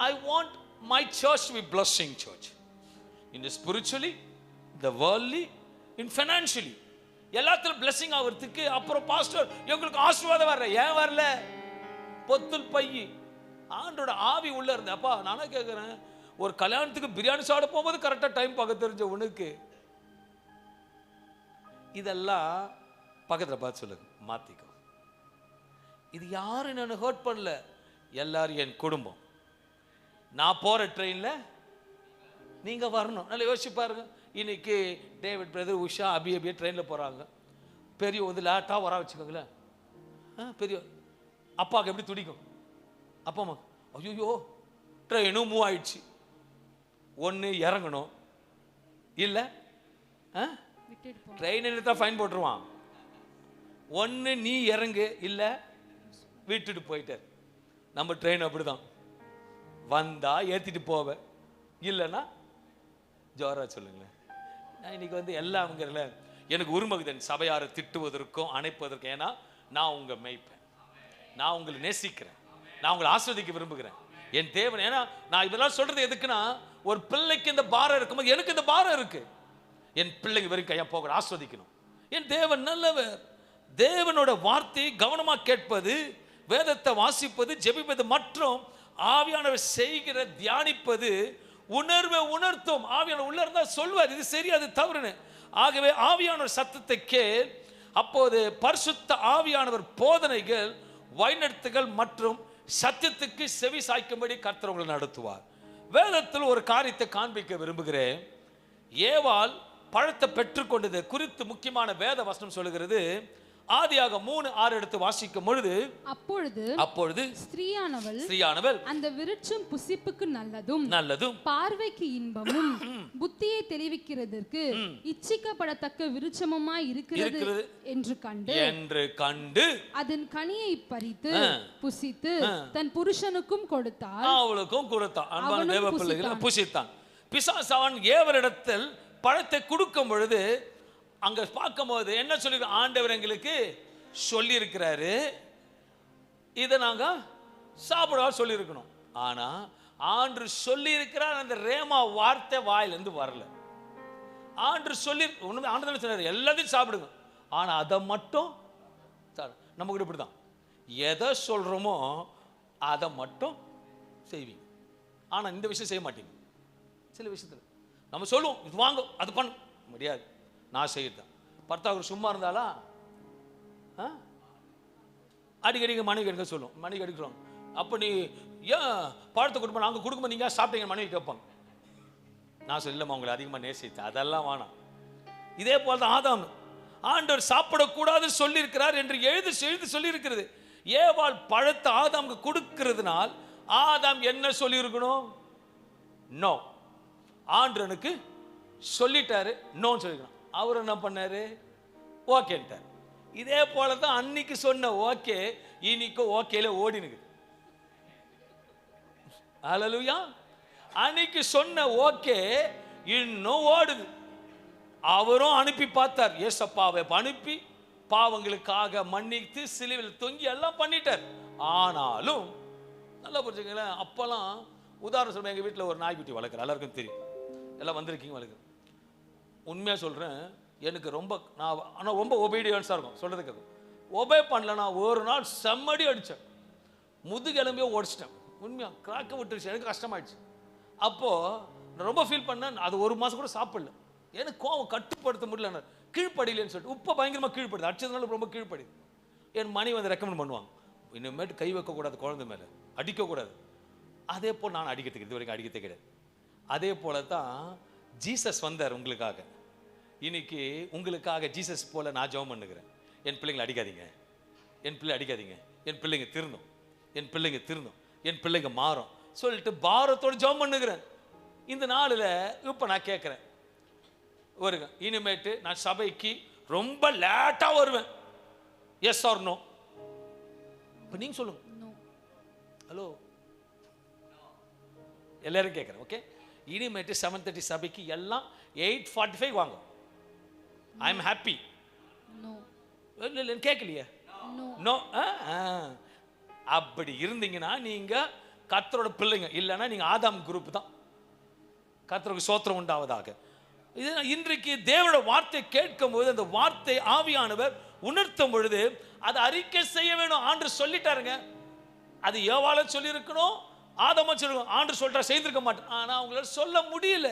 I want my church to be blessing church in the spiritually, the worldly, in financially. எல்லாத்திலும் பிளஸிங் ஆகிறதுக்கு. அப்புறம் பாஸ்டர் எங்களுக்கு ஆசீர்வாதம் வரல, ஏன் வரல? பொத்துல் பையி ஆண்டோட ஆவி உள்ள இருந்த. அப்பா நானே கேட்குறேன், ஒரு கல்யாணத்துக்கு பிரியாணி சாப்பிட போகும்போது கரெக்டாக டைம் பார்க்க தெரிஞ்ச உனக்கு இதெல்லாம் பக்கத்தில் பார்த்து சொல்லுங்க, மாத்திக்கோ. இது யாரும் நான் ஹர்ட் பண்ணல, எல்லாரும் என் குடும்பம். நான் போற ட்ரெயின்ல நீங்க வரணும். நல்லா யோசிச்சு பாருங்க. இன்னைக்கு டேவிட் பிரதர், உஷா, அபிய ட்ரெயின்ல போறாங்க. பெரிய லேட்டா வர வச்சுக்கோங்களேன். பெரிய அப்பாவுக்கு எப்படி துடிக்கும்? அப்பா அம்மா, ஐயோ ட்ரெயினும் மூவ் ஆயிடுச்சு. ஒன்று இறங்கணும், இல்லை ட்ரெயின் நிறுத்தா ஃபைன் போட்டுருவான். ஒன்று நீ இறங்கு, இல்லை விட்டுட்டு போயிட்டார். நம்ம ட்ரெயின் அப்படிதான், வந்தா ஏற்றிட்டு போவேன், இல்லைன்னா ஜோரா சொல்லுங்களேன். நான் இன்னைக்கு எல்லாம்ங்கிறல எனக்கு உரிமகுதன் சபையாரை திட்டுவதற்கும் அணைப்பதற்கும். ஏன்னா நான் உங்க மேய்ப்பேன், நான் உங்களை நேசிக்கிறேன், நான் உங்களை ஆஸ்வதிக்க விரும்புகிறேன், என் தேவன். ஏன்னா நான் இதெல்லாம் சொல்றது எதுக்குன்னா, ஒரு பிள்ளைக்கு இந்த பாரம் இருக்கும்போது எனக்கு இந்த பாரம் இருக்கு. என் பிள்ளைங்க வரைக்கும் கையா போக ஆஸ்வதிக்கணும். என் தேவன் நல்லவர். தேவனோட வார்த்தையை கவனமா கேட்பது வேதத்தை வாசிப்பது, ஜெபிப்பது மற்றும் ஆவியானவர் செய்கிற தியானிப்பது உணர்வை உணர்த்தும். ஆவியானவர் உள்ள இருந்தா சொல்வார், இது சரி அது தவறுன்னு. ஆகவே ஆவியானவர் சத்தத்தை கேள். அப்போது பரிசுத்த ஆவியானவர் போதனைகள், வழிநடத்துகள் மற்றும் சத்தியத்துக்கு செவி சாய்க்கும்படி கர்த்தர் உங்களை நடத்துவார். வேதத்தில் ஒரு காரியத்தை காண்பிக்க விரும்புகிறேன். ஏவாள் பழத்தை பெற்றுக்கொண்டது குறித்து முக்கியமான வேத வசனம் சொல்லுகிறது. ஆதியாக 3:6 எடுத்து வாசிக்கும் பொழுது, அப்பொழுது ஸ்திரீயானவள் அந்த விருட்சம் புசிப்புக்கு நல்லதும் பார்வைக்கு இன்பமும் புத்தியை தெளிவிக்கிறதற்கு இச்சிக்கப்படத்தக்க விருட்சமுமாய் இருக்கிறது என்று கண்டு அதன் கனியை பறித்து புசித்து தன் புருஷனுக்கும் கொடுத்தாள், அவளுக்கும் கொடுத்தான். அன்பான தேவ பிள்ளைகளை புசித்தான். பிசாசு அவன் ஏவலிடத்தில் பழத்தை கொடுக்கும் பொழுது அங்க பார்க்கும்போது என்ன சொல்லி, ஆண்டவர் எங்களுக்கு சொல்லி இருக்கிறாரு, இதை நாங்க சாப்பிட சொல்லி இருக்கணும். ஆனா ஆண்டு சொல்லி இருக்கிறார், அந்த ரேமா வார்த்தை வாயிலிருந்து வரல. ஆண்டு சொல்லி ஒண்ணுமே ஆண்டு சொன்னாரு எல்லாத்தையும் சாப்பிடுங்க, ஆனா அதை மட்டும் நம்ம கிட்ட இப்படிதான், எதை சொல்றோமோ அதை மட்டும் செய்வீங்க, ஆனா இந்த விஷயம் செய்ய மாட்டீங்க. சில விஷயத்துல நம்ம சொல்லுவோம், இது வாங்க அது பண்ண முடியாது, நான் செய்யறேன். பர்த்தாவுக்கு சும்மா இருந்தாலா அடிக்கடி மனைவி எடுக்க சொல்லும், மனைவி எடுக்கிறோம். அப்போ நீ ஏன் பழத்தை கொடுப்போம், நாங்கள் கொடுக்கும்போது நீங்கள் சாப்பிட்டீங்க மனைவி கேட்பாங்க. நான் சொல்லலாமா உங்களை அதிகமாக நேசித்தேன், அதெல்லாம் வேணாம். இதே போல் தான் ஆதாம், ஆண்டவர் சாப்பிடக்கூடாதுன்னு சொல்லியிருக்கிறார் என்று எழுதி சொல்லியிருக்கிறது. ஏவாள் பழத்தை ஆதாமுக்கு கொடுக்கிறதுனால் ஆதாம் என்ன சொல்லியிருக்கணும்? நோ. ஆண்டவனுக்கு சொல்லிட்டாரு, நோன்னு சொல்லிக்கணும். அவர் என்ன பண்ணாரு? ஓகேன்ட்டார். இதே போல தான் அன்னைக்கு சொன்ன ஓகே இன்னைக்கு ஓகேல ஓடினுக்கு. ஹல்லேலூயா. அன்னைக்கு சொன்ன ஓகே இன்னும் ஓடுது. அவரும் அனுப்பி பார்த்தார், ஏசப்பாவை அனுப்பி பாவங்களுக்காக மன்னித்து சிலுவையில் தொங்கி எல்லாம் பண்ணிட்டார். ஆனாலும் நல்லா புரிஞ்சுங்களேன், அப்பெல்லாம் உதாரணம் சொல்றேன், எங்கள் வீட்டில் ஒரு நாய்க்குட்டி வளர்க்குறேன், எல்லாருக்கும் தெரியும், எல்லாம் வந்திருக்கீங்க வளர்க்குறேன். உண்மையாக சொல்கிறேன், எனக்கு ஆனால் ரொம்ப ஒபீடியன்ஸாக இருக்கும், சொல்கிறதுக்கு ஒபே பண்ணலன்னா ஒரு நாள் செம்மடி அடித்தேன், முதுகெலும்பே ஓடிச்சிட்டேன். உண்மையாக கிராக்க விட்டுருச்சு, எனக்கு கஷ்டமாயிடுச்சு. அப்போது நான் ரொம்ப ஃபீல் பண்ணேன். அது ஒரு மாதம் கூட சாப்பிடல, எனக்கு கோவம் கட்டுப்படுத்த முடியல, கீழ்ப்படியிலன்னு சொல்லிட்டு உப்பை பயங்கரமாக கீழ்ப்படுது, அடிச்சதுனால ரொம்ப கீழ்ப்படிது. என் மனைவி வந்து ரெக்கமெண்ட் பண்ணுவாங்க, இனிமேட்டு கை வைக்கக்கூடாது குழந்தை மேலே, அடிக்கக்கூடாது. அதே போல் நான் அடிக்கிறதுக்கு இது வரைக்கும் அடிக்கிறதே கிடையாது. அதே போல தான் ஜீசஸ் வந்தார் உங்களுக்காக. இன்னைக்கு உங்களுக்காக ஜீசஸ் போல நான் ஜெபம் பண்ணுகிறேன், என் பிள்ளைங்களை அடிக்காதீங்க, என் பிள்ளை அடிக்காதீங்க, என் பிள்ளைங்க திருந்தும், என் பிள்ளைங்க திருந்தும், என் பிள்ளைங்க மாறும் சொல்லிட்டு பாரத்தோடு ஜெபம் பண்ணுகிறேன். இந்த நாளில் இப்போ நான் கேட்குறேன், வருங்க இனிமேட்டு நான் சபைக்கு ரொம்ப லேட்டாக வருவேன், எஸ் ஆர் நோ? இப்போ நீங்கள் சொல்லுங்க. ஹலோ, எல்லாரும் கேட்குறேன். ஓகே, இனிமேட்டு 7:30 சபைக்கு எல்லாம் 8:45 வாங்க. I am happy. கேட்கலையே? நோ. அப்படி இருந்தீங்கன்னா நீங்க கர்த்தரோட பிள்ளைங்க, இல்லைன்னா நீங்க ஆதாம் குரூப் தான். கர்த்தருக்கு சோத்திரம் உண்டாவதாக. இது இன்றைக்கு தேவனோட வார்த்தை கேட்கும் போது, அந்த வார்த்தை ஆவியானவர் உணர்த்தும் பொழுது அதை அறிக்கை செய்ய வேணும். ஆண்டு சொல்லிட்டாருங்க, அது ஏவாள சொல்லி இருக்கணும், ஆதாம சொல்லுங்க, ஆண்டு சொல்றா செய்திருக்க மாட்டேன். ஆனா அவங்களால சொல்ல முடியல.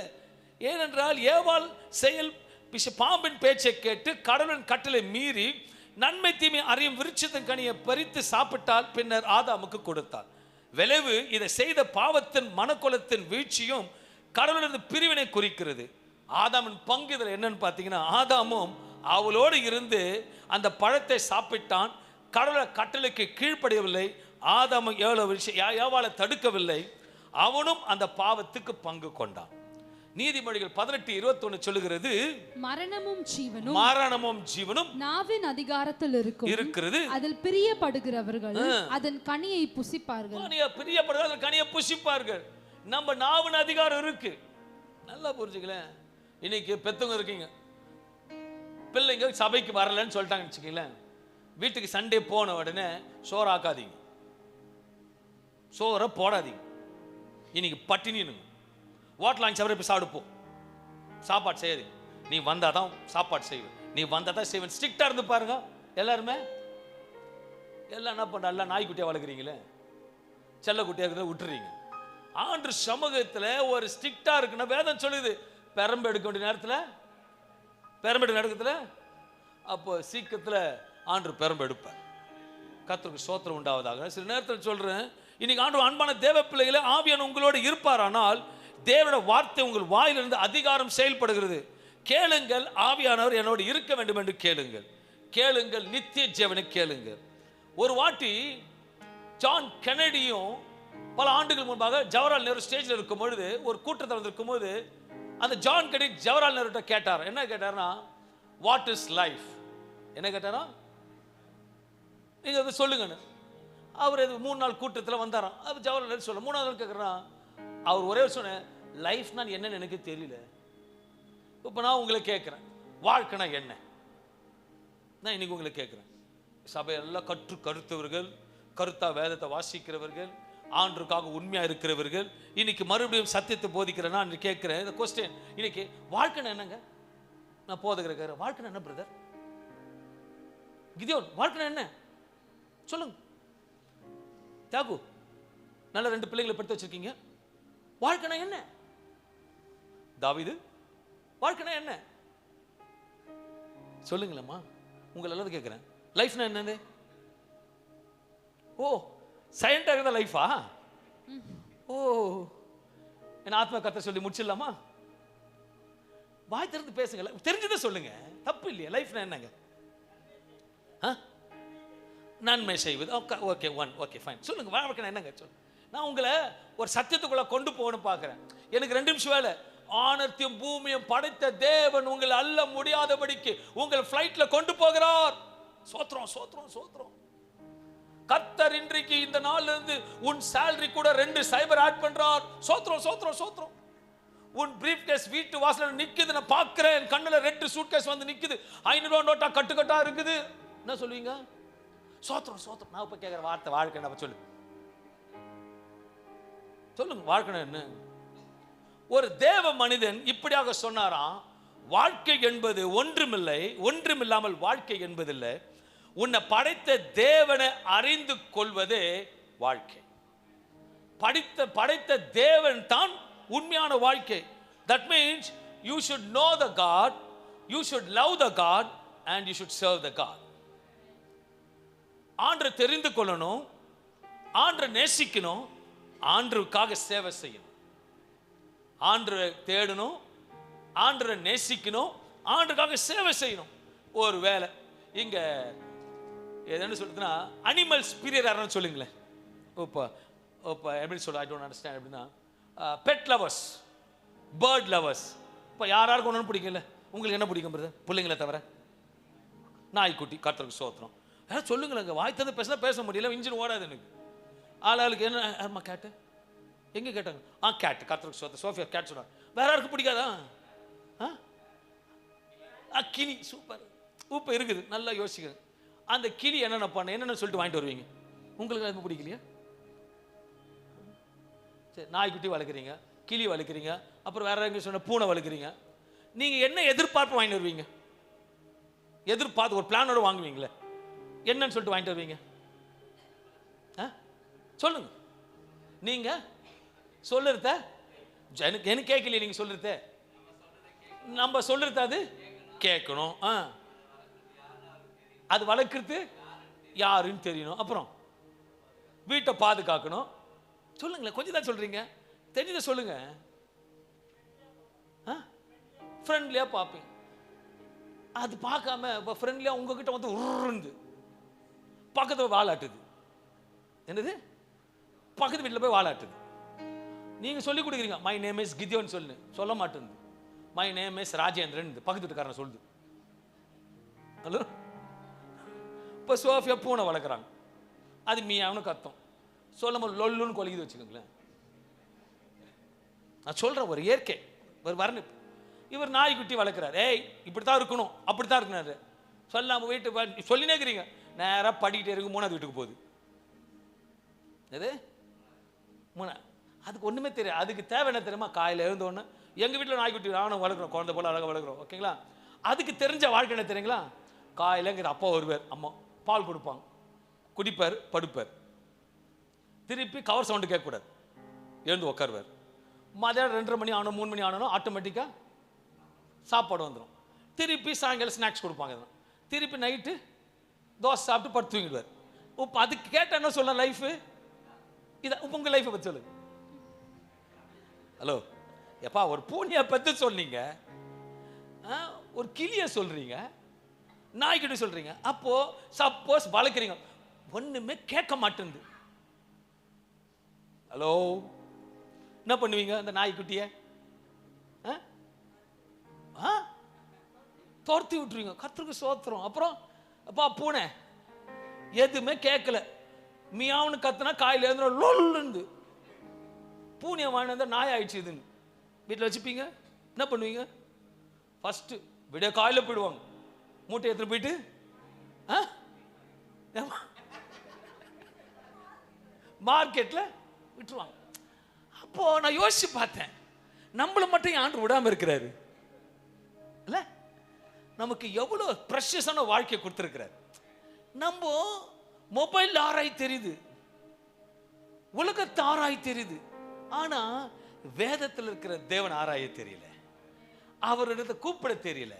ஏனென்றால் ஏவாள் செயல் பாம்பின் பேச்சை கேட்டு கடவுளின் கட்டளை மீறி நன்மை தீமை அறியும் விருட்சத்தின் கனியை பறித்து சாப்பிட்டால் பின்னர் ஆதாமுக்கு கொடுத்தாள். விளைவு இதை செய்த பாவத்தின் மனக்கோலத்தின் வீழ்ச்சியும் கடவுளின் பிரிவினை குறிக்கிறது. ஆதாமின் பங்கு இதில் என்னன்னு பார்த்தீங்கன்னா, ஆதாமும் அவளோடு இருந்து அந்த பழத்தை சாப்பிட்டான், கடவுள் கட்டளைக்கு கீழ்ப்படியவில்லை. ஆதாமும் ஏவாளை தடுக்கவில்லை, அவனும் அந்த பாவத்துக்கு பங்கு கொண்டான். நீதிமொழிகள் 18:21 சொல்லுகிறது, மரணமும் ஜீவனும் நாவின் அதிகாரத்தில் இருக்கிறது, அதில் பிரியப்படுகிறவர்கள் அதன் கனியை புசிப்பார்கள். பிரியப்படுகிறவர்கள் கனியை புசிப்பார்கள். நம்ம நாவின் அதிகாரம் இருக்கு, நல்லா புரிஞ்சுக்கலேன். இன்னைக்கு பெத்தவங்க இருக்கீங்க, பிள்ளைங்க சபைக்கு வரலன்னு சொல்லிட்டாங்கன்னு வச்சுக்கீங்களேன், வீட்டுக்கு சண்டே போன உடனே சோறாக்காதீங்க, சோறை போடாதீங்க, இன்னைக்கு பட்டினின்னு ஹோட்டல் வாங்கி சவரை போய் சாப்பிடுப்போம், சாப்பாடு செய்யாது, நீ வந்தால் தான் சாப்பாடு செய்வேன், நீ வந்தால் தான் செய்வேன். ஸ்ட்ரிக்டாக இருந்து பாருங்க எல்லாருமே. எல்லாம் என்ன பண்ணுற, எல்லாம் நாய்க்குட்டியாக வளர்க்குறீங்களே, செல்லக்குட்டியாக இருக்கிறத விட்டுறீங்க. ஆண்டு சமூகத்தில் ஒரு ஸ்ட்ரிக்டாக இருக்குன்னா வேதம் சொல்லுது, பெரம்பு எடுக்க வேண்டிய நேரத்தில் பெரம்பு எடுக்க நேரத்தில் அப்போ சீக்கிரத்தில் ஆண்டு பெரம்பு எடுப்பார். கர்த்தருக்கு ஸ்தோத்திரம் உண்டாவதாக. சில நேரத்தில் சொல்கிறேன், இன்னைக்கு ஆண்டு அன்பான தேவ பிள்ளைகளை ஆவியான உங்களோடு இருப்பார், ஆனால் தேவனுடைய வார்த்தை உங்கள் வாயிலிருந்து அதிகாரம் செயல்படுகிறது. கேளுங்கள், ஆவியானவர் என்னோடு இருக்க வேண்டும் என்று கேளுங்கள். கேளுங்கள், நித்திய ஜீவனை கேளுங்கள். ஒரு வாட்டி ஜான் கென்னடியும் பல ஆண்டுகள் முன்பாக ஜவஹர்லால் நேரு ஸ்டேஜில் இருக்கும் பொழுது, ஒரு கூட்டத்தில் வந்திருக்கும் போது, அந்த ஜான் கென்னடி ஜவஹர்லால் நேருட்ட கேட்டார். என்ன கேட்டார்னா, வாட் இஸ் லைஃப்? என்ன கேட்டாரா, நீங்க அதை சொல்லுங்கன்னு. அவர் 3 நாள் கூட்டத்தில் வந்தாராம். அது ஜவஹர்லால் நேரு சொல்ல 3ஆவது நாள் கேட்குறான். அவர் ஒரே சொன்ன, லைஃப்னா என்னன்னு எனக்கு தெரியல. இப்போ நான் உங்களை கேட்குறேன், வாழ்க்கைனா என்ன? நான் இன்னைக்கு உங்களை கேட்குறேன். சபையெல்லாம் கருத்தவர்கள், கருத்தா வேதத்தை வாசிக்கிறவர்கள், ஆண்டுக்காக உண்மையாக இருக்கிறவர்கள், இன்னைக்கு மறுபடியும் சத்தியத்தை போதிக்கிறேன். நான் கேட்குறேன் இந்த கொஸ்டின், இன்னைக்கு வாழ்க்கைனா என்னங்க? நான் போதகிறேன், வாழ்க்கைனா என்ன பிரதர்? கிதியோன், வாழ்க்கைனா என்ன சொல்லுங்க. தியாகு, நல்ல 2 பிள்ளைங்களை படுத்து வச்சிருக்கீங்க, வாழ்க்கைனா என்ன? தாவீது, வாழ்க்கைனா என்ன சொல்லுங்களேம்மா. உங்களை எல்லாரும் கேட்குறேன், லைஃப்னா என்னது? ஓ, சைலண்டாக இருந்தா லைஃபா? ஓ, என் ஆத்மா கத்த சொல்லி முடிச்சிடலாமா? வாய் திறந்து பேசுங்க, தெரிஞ்சதை சொல்லுங்க, தப்பு இல்லையா? லைஃப்னா என்னங்க? நன்மை செய்வது. ஓகே ஓகே ஃபைன், சொல்லுங்க வாழ்க்கை என்னங்க சொல்லுங்க. நான் உங்களை ஒரு சத்தியத்துக்குள்ள கொண்டு போகணும்னு பார்க்குறேன். எனக்கு 2 நிமிஷம் வேலை. ஆனத்தையும் பூமியும் படைத்த தேவன் உங்களை அல்ல முடியாதபடிக்கு உங்கள் ஃப்ளைட்ல கொண்டு போகிறார். சோத்ரம் சோத்ரம் சோத்ரம். கர்த்தர் இன்றைக்கு இந்த நாள்ல இருந்து உன் salary கூட 2 சைபர் ஆட் பண்றார். சோத்ரம் சோத்ரம் சோத்ரம். உன் பிரீஃப் கேஸ் வீட்டு வாசல்ல நிக்குது, நான் பார்க்கிறேன். கண்ணுல 2 சூட்கேஸ் வந்து நிக்குது, 500 ரூபாய் நோட்டா கட்டுக்கட்டா இருக்குது. என்ன சொல்லுவீங்க? சோத்ரம் சோத்ரம். நான் இப்ப கேட்கிற வார்த்தை வாழ்க்கை என்ன சொல்லு, சொல்லுங்க வாழ்க்கை என்ன? ஒரு தேவ மனிதன் இப்படியாக சொன்னாராம், வாழ்க்கை என்பது ஒன்றுமில்லாமல் வாழ்க்கை என்பதில்லை, உன்னை படைத்த தேவனை அறிந்து கொள்வதே வாழ்க்கை. படைத்த தேவன் தான் உண்மையான வாழ்க்கை. That means you should know the God, you should love the God and you should serve the God. ஆண்டரை தெரிந்து கொள்ளணும், ஆண்டரை நேசிக்கணும், ஆண்டருக்காக சேவை செய்யணும். ஆண்டரை தேடணும், ஆண்டரை நேசிக்கணும், ஆண்டருக்காக சேவை செய்யணும். ஒரு வேலை இங்க என்ன சொல்றதுன்னா, அனிமல் ஸ்பிரிட் யாருன்னு சொல்லுங்களேன். இப்போ எப்படி சொல்ல, ஐ டோன்ட் அண்டர்ஸ்டாண்ட். எப்படின்னா, பெட் லவர்ஸ், பேர்ட் லவர்ஸ். இப்போ யாராருக்கும் ஒன்று பிடிக்கல, உங்களுக்கு என்ன பிடிக்கும் பிரதர்? பிள்ளைங்களை தவிர நாய்க்குட்டி. கர்த்தருக்கு ஸ்தோத்திரம். யாரும் சொல்லுங்களேங்க, வாய் தந்து பேச முடியல, இன்ஜின் ஓடாது எனக்கு. ஆளுக்கு என்ன அம்மா கேட்டு எங்கே கேட்டாங்க? கேட். கர்த்தருக்கு ஸ்தோத்திரம். சோஃபியா கேட் சொன்னாங்க. வேற யாருக்கு பிடிக்காதா? கிளி. சூப்பர். இப்போ இருக்குது, நல்லா யோசிக்கிறேன். அந்த கிளி என்னென்ன பண்ண என்னென்ன சொல்லிட்டு வாங்கிட்டு வருவீங்க? உங்களுக்கு எதுவும் பிடிக்கலையா? சரி, நாய்க்குட்டி வளர்க்குறீங்க, கிளி வளர்க்குறீங்க, அப்புறம் வேற எங்கே சொன்ன பூனை வளர்க்குறீங்க. நீங்கள் என்ன எதிர்பார்ப்பு வாங்கிட்டு வருவீங்க? எதிர்பார்த்து ஒரு பிளானோட வாங்குவீங்களே, என்னன்னு சொல்லிட்டு வாங்கிட்டு வருவீங்க? சொல்லுங்க. நீங்க சொல்லுறத எனக்கு கேட்கலையே, நீங்க சொல்லுறத நம்ம சொல்லுறது அது கேட்கணும். அது வளர்க்குறது யாருன்னு தெரியணும், அப்புறம் வீட்டை பாதுகாக்கணும். சொல்லுங்களேன், கொஞ்சம் தான் சொல்றீங்க, தெரிஞ்சதை சொல்லுங்க. ஃப்ரெண்ட்லியா பார்ப்பீங்க. அது பார்க்காம இப்போ ஃப்ரெண்ட்லியா உங்ககிட்ட வந்து உருந்து பக்கத்தில் வாலாட்டுது. என்னது? பக்கத்து வீட்டில் போய் வாலாட்டுது. நீங்க சொல்லி கொடுக்குறீங்க, மை நேம் இஸ் கிதியோன் சொல்ல மாட்டேங்குது. மை நேம் இஸ் ராஜேந்திரன் பக்கத்து வீட்டுக்காரன் சொல்லுது. ஹலோ, இப்போ சோஃபியா பூனை வளர்க்குறாங்க, அது மீயாவனு கத்தம், சொல்லும் போது லொல்லுன்னு கொலிக்குது வச்சுக்கோங்களேன். நான் சொல்கிறேன், ஒரு இயற்கை, ஒரு வர்ணிப்பு. இவர் நாய்க்குட்டி வளர்க்குறாரு, ஏய் இப்படி தான் இருக்கணும், அப்படி தான் இருக்கணும் சொல்லாமல் வீட்டு சொல்லினே இருக்கிறீங்க. நேராக படிக்கிட்டே இருக்கு, 3ஆவது வீட்டுக்கு போகுது. எது 3? அதுக்கு ஒன்றுமே தெரியாது. அதுக்கு தேவை என்ன தெரியுமா? காலையில் எழுந்தோடனே எங்கள் வீட்டில் நாய்க்குட்டி நானும் வளர்க்குறோம், குழந்தை போல் அழகாக வளர்க்குறோம், ஓகேங்களா? அதுக்கு தெரிஞ்ச வாழ்க்கை என்ன தெரியுங்களா? காலையிலங்கிற அப்பா வருவார், அம்மா பால் கொடுப்பாங்க, குடிப்பார், படுப்பார். திருப்பி கவர் சவுண்டு கேட்கக்கூடாது, எழுந்து உட்காருவார். மதியானம் 2:30 மணி ஆனோம் 3 மணி ஆனோம் ஆட்டோமேட்டிக்காக சாப்பாடு வந்துடும். திருப்பி சாயங்காலம் ஸ்நாக்ஸ் கொடுப்பாங்க. திருப்பி நைட்டு தோசை சாப்பிட்டு படுத்து தூங்கிடுவார். இப்போ அதுக்கு கேட்டால் என்ன சொல்ல லைஃபு? இதை உங்கள் லைஃப்பை பற்றி சொல்லுங்க. ஹலோ எப்பா, ஒரு பூனையை பற்றி சொன்னீங்க, ஒரு கிளியை சொல்கிறீங்க, நாய்க்கிட்ட சொல்கிறீங்க. அப்போது சப்போஸ் வளர்க்குறீங்க, ஒன்றுமே கேட்க மாட்டேங்குது. ஹலோ, என்ன பண்ணுவீங்க அந்த நாய்க்குட்டியை? துரத்தி விட்டுருவீங்க. கர்த்தருக்கு ஸ்தோத்திரம். அப்புறம் அப்பா பூனை எதுவுமே கேட்கல, மியாவுன்னு கத்துனா காயில் எழுந்துற லொல்லுந்து பூனையை வாங்கிட்டு வந்தால் நாய் ஆயிடுச்சு இதுன்னு வீட்டில் வச்சுப்பீங்க. என்ன பண்ணுவீங்க? ஃபஸ்ட்டு விடிய காயில் போயிடுவாங்க, மூட்டை எடுத்துட்டு போயிட்டு மார்க்கெட்டில் விட்டுருவாங்க. அப்போ நான் யோசிச்சு பார்த்தேன், நம்மளை மட்டும் ஆண்டு விடாமல் இருக்கிறாரு இல்லை? நமக்கு எவ்வளோ ப்ரெஷஸான வாழ்க்கையை கொடுத்துருக்கிறார். நம்ம மொபைல் ஆராய் தெரியுது, உலகத்தை ஆராய் தெரியுது, ஆனா வேதத்தில் இருக்கிற தேவன் ஆராய தெரியல, அவரிடத்தை கூப்பிட தெரியல,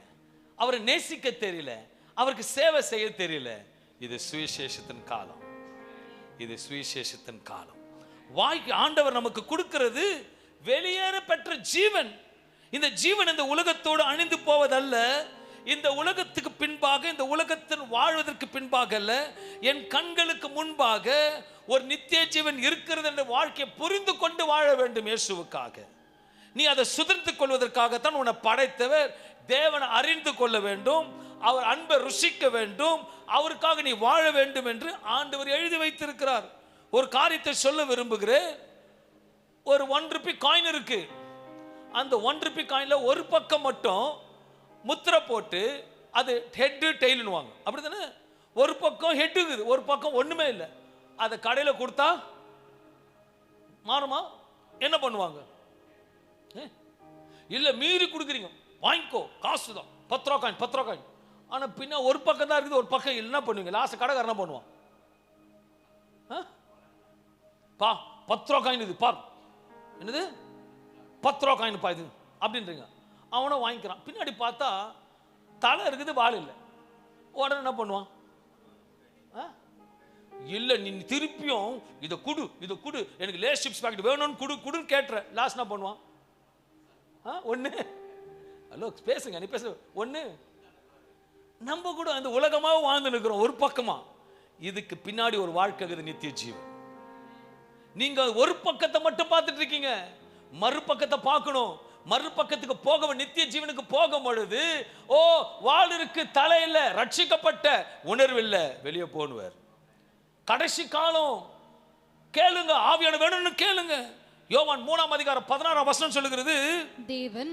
அவரை நேசிக்க தெரியல, அவருக்கு சேவை செய்ய தெரியல. இது சுவிசேஷத்தின் காலம், இது சுவிசேஷத்தின் காலம். வாழ்க்கை ஆண்டவர் நமக்கு கொடுக்கிறது வெளியேற பெற்ற ஜீவன். இந்த ஜீவன் இந்த உலகத்தோடு அழிந்து போவதல்ல, இந்த உலகத்துக்கு பின்பாக, இந்த உலகத்தின் வாழ்வதற்கு பின்பாக அல்ல, என் கண்களுக்கு முன்பாக ஒரு நித்திய ஜீவன் இருக்கிறது என்ற வாழ்க்கையை புரிந்து கொண்டு வாழ வேண்டும் இயேசுவுக்காக. நீ அதை சுதந்திரத்துக் கொள்வதற்காகத்தான் உன்னை படைத்தவர். தேவனை அறிந்து கொள்ள வேண்டும், அவர் அன்பை ருசிக்க வேண்டும், அவருக்காக நீ வாழ வேண்டும் என்று ஆண்டவர் எழுதி வைத்திருக்கிறார். ஒரு காரியத்தை சொல்ல விரும்புகிறேன். ஒரு 1 ரூபி காயின் இருக்கு. அந்த 1 ரூபி காயின்ல ஒரு பக்கம் மட்டும் முத்திரை போட்டு அது ஹெட்டு டெய்லுன்னுவாங்க, அப்படி தானே? ஒரு பக்கம் ஹெட்டு இருக்குது, ஒரு பக்கம் ஒன்றுமே இல்லை. அதை கடையில் கொடுத்தா மாறுமா? என்ன பண்ணுவாங்க? இல்லை மீறி கொடுக்குறீங்க, வாங்கிக்கோ, காசு தான், 10 ரூபா காயின் 10 ரூபா காயின். ஆனால் பின்ன ஒரு பக்கம் தான் இருக்குது, ஒரு பக்கம் என்ன பண்ணுவீங்க? லாஸ்ட் கடைக்காரன் என்ன பண்ணுவான்? பா 10 ரூபா காயின் இது பார், என்னது 10 ரூபா காயின் பா இது அப்படின்றீங்க. அவனை வாங்கிக்கிறான். பின்னாடி பார்த்தா தலை இருக்குது, வால் இல்லை. உடனே என்ன பண்ணுவான்? இல்லை நீ திருப்பியும் இதை குடு, இதை குடு, எனக்கு லேஸ் சிப்ஸ் பாக்கெட் வேணும்னு குடு குடுன்னு கேட்டுற. லாஸ்ட் என்ன பண்ணுவான்? ஒன்று ஹலோ பேசுங்க, நீ பேச ஒன்று. நம்ம கூட அந்த உலகமாக வாழ்ந்து நிற்கிறோம் ஒரு பக்கமா. இதுக்கு பின்னாடி ஒரு வாழ்க்கை இருக்குது, நித்திய ஜீவன். நீங்க ஒரு பக்கத்தை மட்டும் பார்த்துட்டு இருக்கீங்க, மறுபக்கத்தை பார்க்கணும். மறுபக்கத்துக்கு போக, நித்திய ஜீவனுக்கு போகும் பொழுது ஓ வாள் இருக்கு, தலை இல்லை, ரட்சிக்கப்பட்ட உணர்வு இல்லை, வெளியே போனுவார். கடைசி காலம் கேளுங்க, ஆவியான வேணும்னு கேளுங்க. யோவான் 3:16 சொல்லுகிறது, தேவன்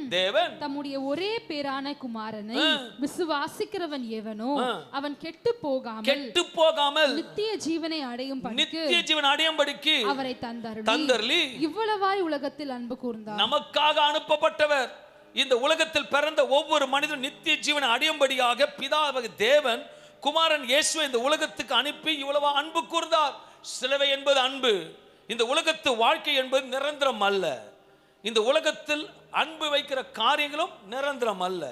தம்முடைய ஒரே பேரான குமாரனை விசுவாசிக்கிறவன் எவனோ அவன் கெட்டு போகாமல் நித்திய ஜீவனை அடையும்படிக்கு அவரை தந்தருளி இவ்வளவாய் உலகத்தில் அன்பு கூர்ந்தார். நமக்காக அனுப்பப்பட்டவர். இந்த உலகத்தில் பிறந்த ஒவ்வொரு மனிதனும் நித்திய ஜீவனை அடையும்படியாக பிதாவாகிய தேவன் குமாரன் இயேசுவை இந்த உலகத்துக்கு அனுப்பி இவ்வளவா அன்பு கூர்ந்தார். சிலுவை என்பது அன்பு. இந்த உலகத்து வாழ்க்கை என்பது நிரந்தரம் அல்ல. இந்த உலகத்தில் அன்பு வைக்கிற காரியங்களும் நிரந்தரம் அல்ல.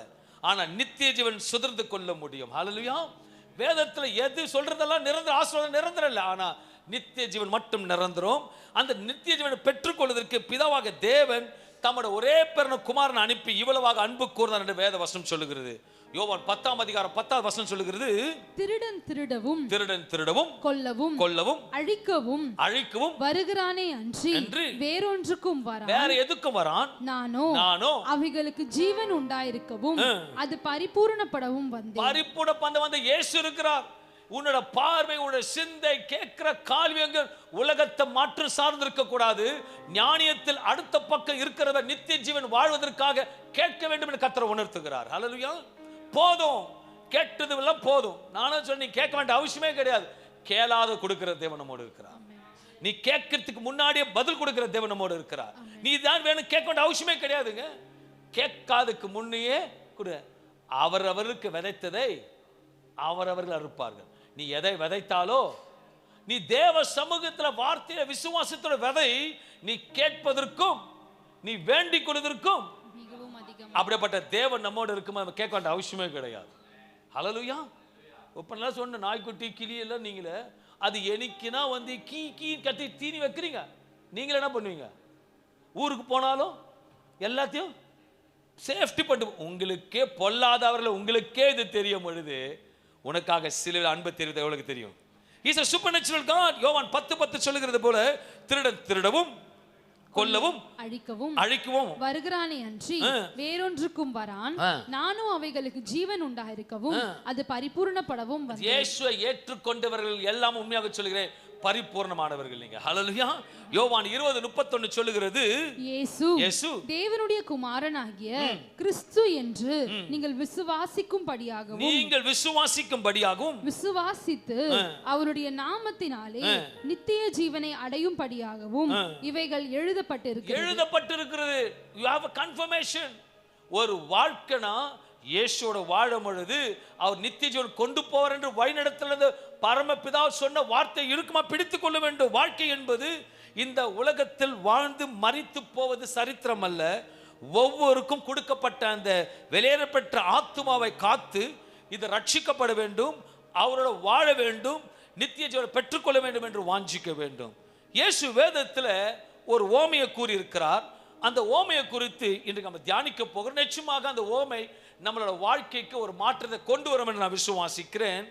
ஆனா நித்திய ஜீவன் சுதர்ந்து கொள்ள முடியும். ஹல்லேலூயா. வேதத்தில் எது சொல்றதெல்லாம் நிரந்தர ஆசீர்வாதம் நிரந்தரம் இல்லை, ஆனா நித்திய ஜீவன் மட்டும் நிரந்தரம். அந்த நித்திய ஜீவனை பெற்றுக்கொள்வதற்கு பிதாவாக தேவன் தம்முடைய ஒரே பேரான குமாரனை அனுப்பி இவ்வளவாக அன்பு கூர்ந்தார் என்று வேத வசனம் சொல்லுகிறது. யோவான் 10:10 சொல்லுகிறது, திருடன் திருடவும் கொல்லவும் அழிக்கவும் வருகிறானே அன்றி வேறொன்றுக்கும் வரான். வேற எதுக்கும் வரான்? நானோ அவைகளுக்கு ஜீவன் உண்டாயிருக்கவும் அது பரிபூரணப்படவும் வந்தேன். பரிபூரண வந்த இயேசு இருக்கிறார். உன்னோட பார்வை, உன்னோட சிந்தை, கேட்கிற கால்வியங்கள் உலகத்தை மாற்று சார்ந்திருக்க கூடாது. ஞானியத்தில் அடுத்த பக்கம் இருக்கிறத நித்திய ஜீவன் வாழ்வதற்காக கேட்க வேண்டும் என்று கர்த்தர் உணர்த்துகிறார். ஹல்லேலூயா. போதும், கேட்டது எல்லாம் போதும். நானும் சொன்ன, நீ கேட்க வேண்டிய அவசியமே கிடையாது. கேளாத கொடுக்கிற தேவன் நம்மோடு இருக்கிறார். நீ கேட்கறதுக்கு முன்னாடியே பதில் கொடுக்கிற தேவன் நம்மோடு இருக்கிறார். நீ தான் வேணும் கேட்க வேண்டிய அவசியமே கிடையாதுங்க. கேட்காதுக்கு முன்னையே கொடு. அவரவருக்கு விதைத்ததை அவரவர்கள் அறுப்பார்கள். நீ எதை விதைத்தாலோ நீ தேவ சமூகத்துல வார்த்தையில விசுவாசத்தோட விதை நீ கேட்பதற்கும் நீ வேண்டிக் கொள்வதற்கும் அப்படிப்பட்ட தேவன் நம்மோடு இருக்குமா கேட்க வேண்டிய அவசியமே கிடையாது. ஹல்லேலூயா. இப்ப சொன்ன நாய்க்குட்டி கிளி எல்லாம் நீங்களே அது என்னைக்குனா வந்து கீ கீ கத்தி தீனி வைக்கிறீங்க. நீங்களே என்ன பண்ணுவீங்க? ஊருக்கு போனாலும் எல்லாத்தையும் சேஃப்டி பண்ணு. உங்களுக்கே பொல்லாதவர்கள் உங்களுக்கே இது தெரியும் பொழுது உனக்காக சிலுவையில் அன்பு தெரிவித்த எவ்வளவு தெரியும். Is a supernatural God. யோவான் 10:10 சொல்லுகிறது போல திருடன் திருடவும் கொல்லவும் அழிக்கவும் வருகிறானே அன்றி வேறொன்றுக்கும் வரான். நானும் அவைகளுக்கு ஜீவன் உண்டாயிருக்கவும் அது பரிபூர்ணப்படவும் வந்தேன். இயேசுவை ஏற்றுக்கொண்டவர்கள் எல்லாம் உண்மையாக சொல்கிறேன் பரிபூர்ணமானவர்கள் நீங்க. ஹல்லேலூயா. யோவான் 20:31 சொல்லுகிறது இயேசு தேவனுடைய குமாரனாகிய கிறிஸ்து என்று நீங்கள் விசுவாசிக்கும்படியாகவும் விசுவாசித்து அவருடைய நாமத்தினாலே நித்திய ஜீவனை அடையும்படியாகவும் இவைகள் எழுதப்பட்டிருக்கிறது. You have a confirmation. ஒரு வாழ்க்கைனா இயேசுவோட வாழும் பொழுது அவர் நித்திய ஜீவன் கொண்டு போவார் என்று வழிநடத்துறது பரமபிதா சொன்ன வார்த்தை இருக்குமா பிடித்துக் கொள்ள வேண்டும். வாழ்க்கை என்பது இந்த உலகத்தில் வாழ்ந்து மரித்து போவது சரித்திரம் அல்ல. ஒவ்வொருக்கும் கொடுக்கப்பட்ட அந்த வெளியேறப்பட்ட ஆத்துமாவை காத்து இது ரட்சிக்கப்பட வேண்டும், அவரோட வாழ வேண்டும், நித்திய ஜீவனை பெற்றுக்கொள்ள வேண்டும் என்று வாஞ்சிக்க வேண்டும். இயேசு வேதத்தில் ஒரு ஓமையை கூறியிருக்கிறார். அந்த ஓமையை குறித்து இன்று நம்ம தியானிக்க போகிறோம். நிச்சயமாக அந்த ஓமை நம்மளோட வாழ்க்கைக்கு ஒரு மாற்றத்தை கொண்டு வரும் என்று நான் விசுவாசிக்கிறேன்.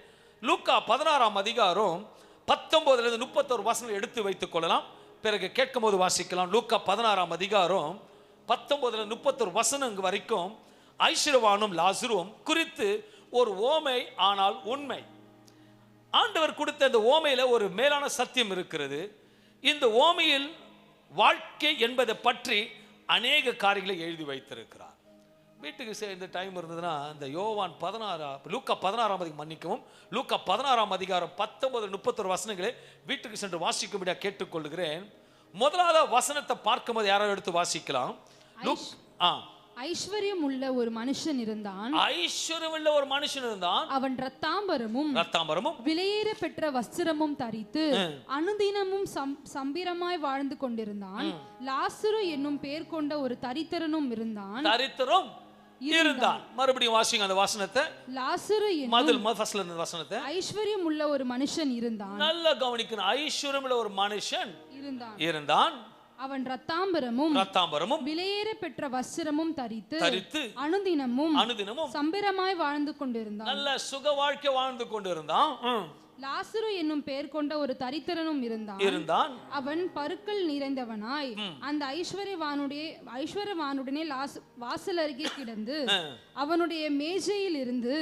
லூக்கா 16ஆம் அதிகாரம் 19-31 வசனங்கள் எடுத்து வைத்துக் கொள்ளலாம். பிறகு கேட்கும் போது வாசிக்கலாம். லூக்கா 16ஆம் அதிகாரம் 19-31 வசனங்கள் வரைக்கும் ஐஸ்வர்யவானும் லாசருவும் குறித்து ஒரு ஓமை, ஆனால் உண்மை. ஆண்டவர் கொடுத்த இந்த ஓமையில ஒரு மேலான சத்தியம் இருக்கிறது. இந்த ஓமையில் வாழ்க்கை என்பதை பற்றி அநேக காரியங்களை எழுதி வைத்திருக்கிறார். வீட்டுக்கு சேர்ந்த டைம் இருந்ததுன்னா இந்த யோவான் 16 லூக்கா 16ஆம் அதிகாரம் மன்னிக்கவும் லூக்கா 16ஆம் அதிகாரம் 19-31 வசனங்களை வீட்டுக்கு சென்று வாசிக்கும்படியாக கேட்டுக்கொள்கிறேன். முதலாவது வசனத்தை பார்க்கும்போது யாராவது எடுத்து வாசிக்கலாம். ஐஸ்வர்யம் உள்ள ஒரு மனுஷன் இருந்தான். அவன் ரத்தாம்பரமும் விலையேற பெற்ற வஸ்திரமும் தரித்து அனுதினமும் சம்பிரமாய் வாழ்ந்து கொண்டிருந்தான். லாசரு என்னும் பெயர் கொண்ட ஒரு தரித்திரனும் இருந்தான். மறுபடியும் வாசிங்க அந்த வசனத்தை. லாசரு வசனத்தை. ஐஸ்வர்யம் உள்ள ஒரு மனுஷன் இருந்தான். நல்லா கவனிக்கணும். ஐஸ்வர்யம் உள்ள ஒரு மனுஷன் இருந்தான். அவன் ரத்தாம்பரமும் விலையேற பெற்ற வஸ்திரமும் தரித்து அனுதினமும் சம்பிரமாய் வாழ்ந்து கொண்டிருந்தான். நல்ல சுக வாழ்க்கை வாழ்ந்து கொண்டிருந்தான். லாசரு என்னும் பெயர் கொண்ட ஒரு தரித்திரனும் இருந்தான். அவன் பருக்கள் நிறைந்தவனாய் அந்த ஐஸ்வர்யவானுடனே வாசல் அருகே கிடந்து அவனுடைய மேஜையில் இருந்து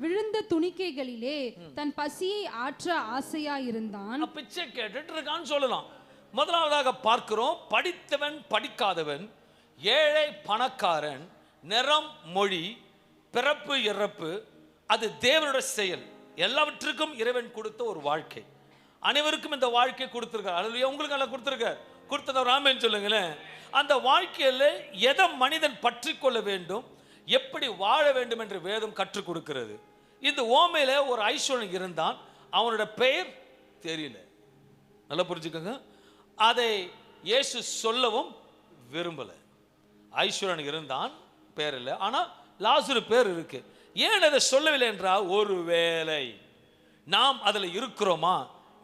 விழுந்த துணிக்கைகளிலே தன் பசியை ஆற்ற ஆசையா இருந்தான். பிச்சை கேட்டுட்டு இருக்கான்னு சொல்லலாம். முதலாவதாக பார்க்கிறோம், படித்தவன் படிக்காதவன், ஏழை பணக்காரன், நிறம் மொழி, பிறப்பு இறப்பு, அது தேவனுடைய செயல். எல்லாவற்றுக்கும் இறைவன் கொடுத்த ஒரு வாழ்க்கை. அனைவருக்கும் இந்த வாழ்க்கை கொடுத்திருக்கார். அல்லது உங்களுக்கு எல்லாம் கொடுத்திருக்கார். கொடுத்தத ராமன் சொல்லுங்களேன். அந்த வாழ்க்கையில எதை மனிதன் பற்றி கொள்ள வேண்டும், எப்படி வாழ வேண்டும் என்று வேதம் கற்றுக் கொடுக்கிறது. இந்த ஓமையில ஒரு ஐஸ்வர்யன் இருந்தான். அவனோட பெயர் தெரியல. நல்லா புரிஞ்சுக்கோங்க. அதை இயேசு சொல்லவும் விரும்பல. ஐஸ்வர்யன் இருந்தான், பேர் இல்லை. ஆனால் லாசரு பேர் இருக்கு. ஏன் அதை சொல்லவில்லை என்றால், ஒருவேளை நாம் அதில் இருக்கிறோமா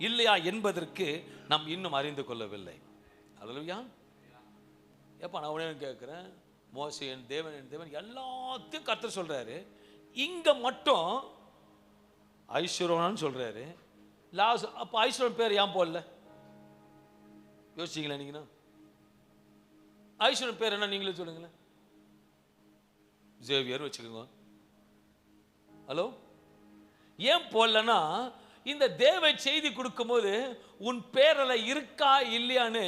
இல்லையா என்பதற்கு நாம் இன்னும் அறிந்து கொள்ளவில்லை. அல்லேலூயா. எப்போ நான் உடனே கேட்குறேன், மோசே என் தேவன் என் தேவன் எல்லாத்தையும் கர்த்தர் சொல்றாரு, இங்க மட்டும் ஐஸ்வர்யவான்னு சொல்றாரு. அப்போ ஐஸ்வர்யன் பேர் ஏன் போடல? யோசிச்சிங்களா நீங்க? ஐஸ்வர்யன் பேர் என்ன நீங்களே சொல்லுங்களேன். ஜேவியர் வச்சுக்கோங்க. ஹலோ, ஏன் போடலன்னா, இந்த தேவ செய்தி கொடுக்கும் போது உன் பேரல இருக்கா இல்லையான்னு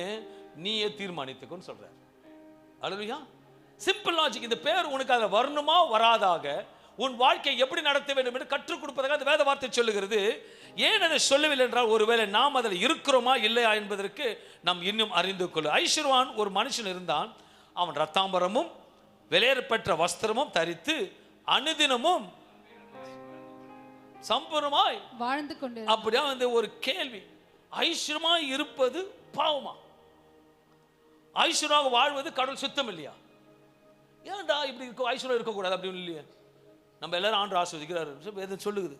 நீயே தீர்மானித்துக்கோன்னு சொல்ற. அல்லேலூயா. Simple logic. இந்த பேர் உனக்கு அதில் வரணுமா வராதாக, உன் வாழ்க்கை எப்படி நடத்த வேண்டும் என்று கற்றுக் கொடுப்பதாக அந்த வேத வார்த்தை சொல்லுகிறது. ஏன் அதை சொல்லவில்லை என்றால், ஒருவேளை நாம் அதில் இருக்கிறோமா இல்லையா என்பதற்கு நாம் இன்னும் அறிந்து கொள்ள. ஐஸ்வர்யவான் ஒரு மனுஷன் இருந்தான். அவன் ரத்தாம்பரமும் விலையேறப்பெற்ற வஸ்திரமும் தரித்து அனுதினமும் சம்பூர்ணமாய் வாழ்ந்து கொண்டு. அப்படியா வந்து ஒரு கேள்வி, ஐஸ்வர்யமாய் இருப்பது பாவமா? ஐஸ்வர்யமாக வாழ்வது கடவுள் சுத்தம் இல்லையா? ஏன்டா இப்படி இருக்கும், ஐஸ்வர்யம் இருக்கக்கூடாது அப்படின்னு இல்லையா? நம்ம எல்லாரும் ஆண்டு ஆஸ்வதிக்கிறாரு சொல்லுது.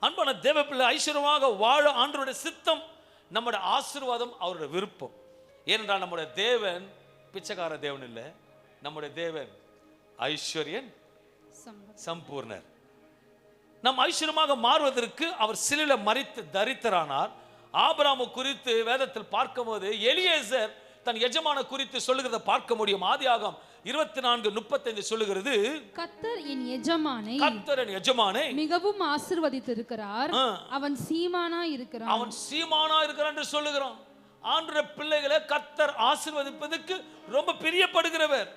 அன்பான தேவ பிள்ளை, ஐஸ்வர்யமாக வாழ ஆண்டவருடைய சித்தம், நம்முடைய ஆசீர்வாதம் அவருடைய விருப்பம். ஏனென்றால் நம்முடைய தேவன் பிச்சைக்கார தேவன் இல்லை, நம்முடைய தேவன் ஐஸ்வர்யன் சம்பூர்ணர். நம் ஐஸ்வர்யமாக மாறுவதற்கு அவர் சிலுவையில மரித்து தரித்திரானார். ஆபிரகாமை குறித்து வேதத்தில் பார்க்கும்போது எலியேசர் தன் எஜமான குறித்து சொல்லுகிறத பார்க்க முடியும். ஆதியாகமம் 24:35 சொல்லுகிறது, கர்த்தர் என் எஜமானை மிகவும் ஆசீர்வதித்திருக்கிறார், அவன் சீமானா இருக்கிறான் என்று சொல்லுகிறான். ஆண்டவருடைய பிள்ளைகளை கர்த்தர் ஆசீர்வதிப்பதற்கு ரொம்ப பிரியப்படுகிறவர்.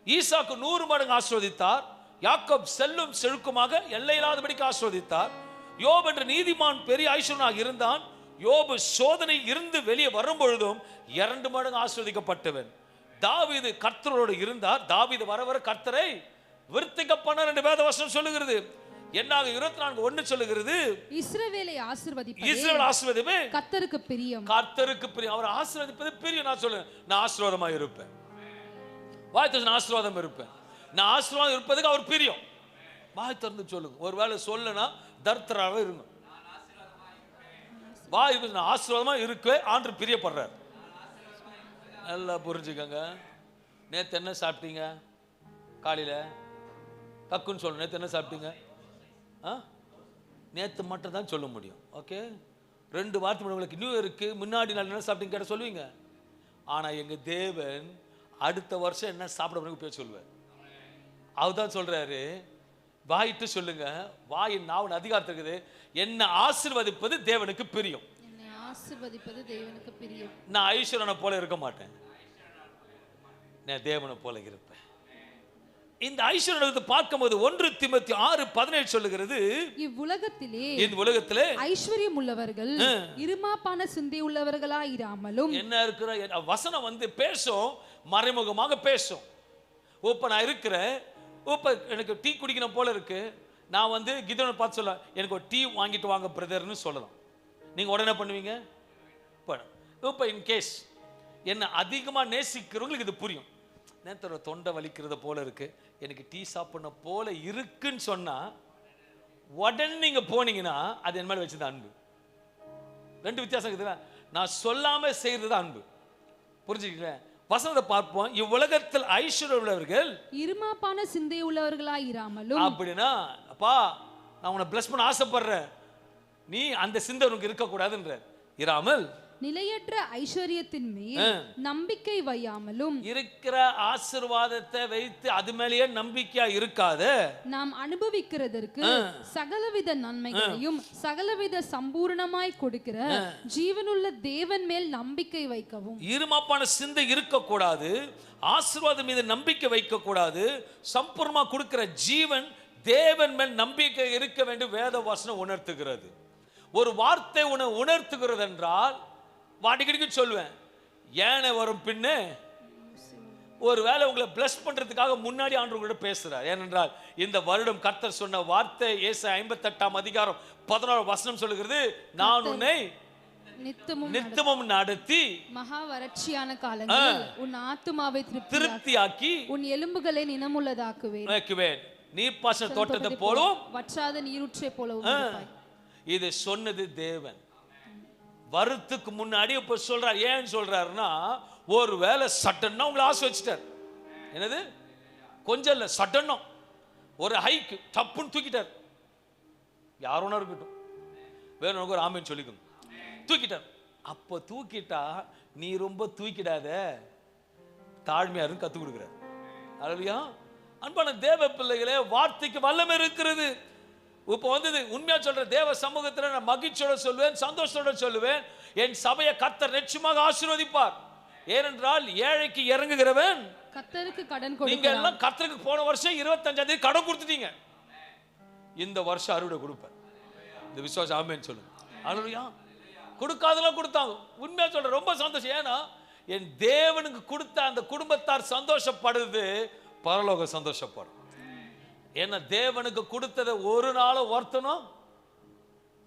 ஈசாக்கு 100 மடங்கு ஆசீர்வதித்தார். யாக்கோப் செல்லும் செழுக்குமாக எல்லையில்லாதபடிக்கு ஆசீர்வதித்தார். யோபு என்ற நீதிமான் பெரிய ஐஸ்வர்யனாக இருந்தான். யோபு சோதனை இருந்து வெளியே வரும் பொழுதும் 2 மடங்கு ஆசீர்வதிக்கப்பட்டவன். தாவீது கர்த்தரோடு இருந்தார். தாவீது வர வர கர்த்தரை விருத்திக்க பண்ணார் என்று வேதவசனம் சொல்லுகிறது. என்னாக 24:1 சொல்லுகிறது, இஸ்ரவேலை ஆசீர்வதிப்பது கர்த்தருக்கு பிரியம். அவர் ஆசீர்வதிப்பது பிரியம். நான் சொல்லுவேன், நான் ஆசீர்வாதமாக இருப்பேன். வாய்த்து நான் ஆசீர்வாதம் இருப்பேன். நான் ஆசீர்வாதம் இருப்பதுக்கு அவர் பிரியம். வாய் திறந்து சொல்லுங்க. ஒருவேளை சொல்லனா தர்த்தராகவே இருங்க. வாய் நான் ஆசீர்வாதமா இருக்கவே ஆண்டு பிரியப்படுறார். நல்லா புரிஞ்சுக்கங்க. நேற்று என்ன சாப்பிட்டீங்க? காலையில டக்குன்னு சொல்லணும். நேற்று என்ன சாப்பிட்டீங்க? நேற்று மட்டும் தான் சொல்ல முடியும். ஓகே, 2 வாரத்துக்கு உங்களுக்கு நியூ இயருக்கு முன்னாடி நாள் என்ன சாப்பிட்டீங்க கேட்ட சொல்லுவீங்க. ஆனா எங்க தேவன் அடுத்த வருஷம் என்ன சாப்பிட போய் சொல்லுவார். அவர்தான் சொல்றாரு, வாயிட்டு சொல்லுங்க, வாயின் நாவின் அதிகாரத்தில் இருக்குது, என்ன ஆசீர்வதிப்பது தேவனுக்கு பிரியம். நான் ஐஸ்வரனை போல இருக்க மாட்டேன், நான் தேவனை போல இருப்பேன். இந்த ஐஸ்வர்யத்தை பார்க்கும்போது 1 தீமோத்தேயு 6:17 சொல்லுகிறது, இவ்வுலகத்திலே ஐஸ்வர்யம் உள்ளவர்கள் இருமாப்பான சிந்தை உள்ளவர்களா இராமலும். என்ன இருக்கிற வசனம் பேசும், மறைமுகமாக பேசும். இப்ப நான் இருக்கிறேன், இப்ப எனக்கு டீ குடிக்கணும் போல இருக்கு, நான் கிதோனை பார்த்து சொல்ல, எனக்கு ஒரு டீ வாங்கிட்டு வாங்க பிரதர்னு சொல்லலாம். நீங்க உடனே பண்ணுவீங்க. இப்ப இன் கேஸ் என்ன அதிகமா நேசிக்கிறவங்களுக்கு இது புரியும். நேத்தோட தொண்டை வலிக்கிறத போல இருக்கு, எனக்கு டீ சாப்பிடணும் போல இருக்குன்னு சொன்னா உடனே நீங்க போனீங்கன்னா அது என் மேல வச்சுதான் அன்பு. 2 வித்தியாசம் இருக்குதுல்ல. நான் சொல்லாம செய்யறது அன்பு. புரிஞ்சுக்கல. வசனத்தை பார்ப்போம். இவ்வுலகத்தில் ஐஸ்வர்யம் உள்ளவர்கள் இருமாப்பான சிந்தை உள்ளவர்களா இராமலும். அப்படின்னா அப்பா நான் உன்னை பிளஸ் பண்ண ஆசைப்படுறேன், நீ அந்த சிந்தை உனக்கு இருக்க கூடாதுன்ற. இராமல் நிலையற்ற ஐஸ்வர்யத்தின் மேல் நம்பிக்கை வையாமலும். இருக்கிற ஆசீர்வாதத்தை வைத்து அது மேலேயே நம்பிக்கையா இருக்காத, நாம் அனுபவிக்கிறதற்கு சகலவித நன்மைகளையும் சகலவித சம்பூர்ணமாய் கொடுக்கிற ஜீவனுள்ள தேவன் மேல் நம்பிக்கை வைக்கவும். இருமாப்பான சிந்தை இருக்க கூடாது, ஆசீர்வாதம் மீது நம்பிக்கை வைக்க கூடாது, சம்பூர்ணமா கொடுக்கிற ஜீவன் தேவன் மேல் நம்பிக்கை இருக்க வேண்டும். வேத வசனம் உணர்த்துகிறது. ஒரு வார்த்தை உணர்த்துகிறது என்றால் அடிக்கடிக்கு சொல்லுவேன், ஏனை வரும் பின்னே ஒரு வேளை உங்களை பிளஸ் பண்றதுக்காக முன்னாடி ஆண்டவர் கூட பேசுறார். ஏனென்றால் இந்த வருடம் கர்த்தர் சொன்ன வார்த்தை ஏசாயா 58:11 சொல்லுகிறது, நான் உன்னை நித்தமும் நடத்தி மகா வறட்சியான காலங்களில் உன் ஆத்துமாவை திருப்தியாக்கி உன் எலும்புகளை நினமுள்ளதாக்குவேன், நீர்ப்பாசன தோட்டத்தை போலவும் வற்றாத நீரூற்றை போலவும். இது சொன்னது தேவன். வரத்துக்கு முன்னாடி இப்ப சொல்றார். ஏன் சொல்றாருன்னா, ஒரு வேளை சட்டன்னா உங்களை ஆசை வச்சுட்டார். என்னது கொஞ்சம் இல்ல, சட்டன்னா ஒரு ஹைக்கு டப்புன்னு தூக்கிட்டார். யாரோனா இருக்கட்டும், வேணும் ஒரு ஆமேன்னு சொல்லிக்கணும், தூக்கிட்டார். அப்ப தூக்கிட்டா நீ ரொம்ப தூக்கிடாத, தாழ்மையாரும் கத்து கொடுக்கிறார். அல்லையா அன்பான தேவ பிள்ளைகளே, வார்த்தைக்கு வல்லமை இருக்கிறது. இப்போ உண்மையா சொல்ற, தேவ சமூகத்தில் நான் மகிழ்ச்சியோட சொல்லுவேன், சந்தோஷத்தோட சொல்லுவேன், என் சபையை கர்த்தர் நிச்சயமாக ஆசீர்வதிப்பார். ஏனென்றால் ஏழைக்கு இறங்குகிறவன் கர்த்தருக்கு கடன் கொடுக்கிறார். நீங்க எல்லாம் கர்த்தருக்கு போன வருஷம் 25ஆம் தேதி கடன் கொடுத்துட்டீங்க, இந்த வருஷம் அறுவடை கொடுப்பேன். இந்த விசுவாசம் ஆமென் சொல்லுங்க. அல்லேலூயா. கொடுக்காதெல்லாம் கொடுத்தாங்க. உண்மையா சொல்ற, ரொம்ப சந்தோஷம். ஏன்னா என் தேவனுக்கு கொடுத்த அந்த குடும்பத்தார் சந்தோஷப்படுது, பரலோகம் சந்தோஷப்படும். ஏன்னா தேவனுக்கு கொடுத்ததை ஒரு நாளும் ஒருத்தனும்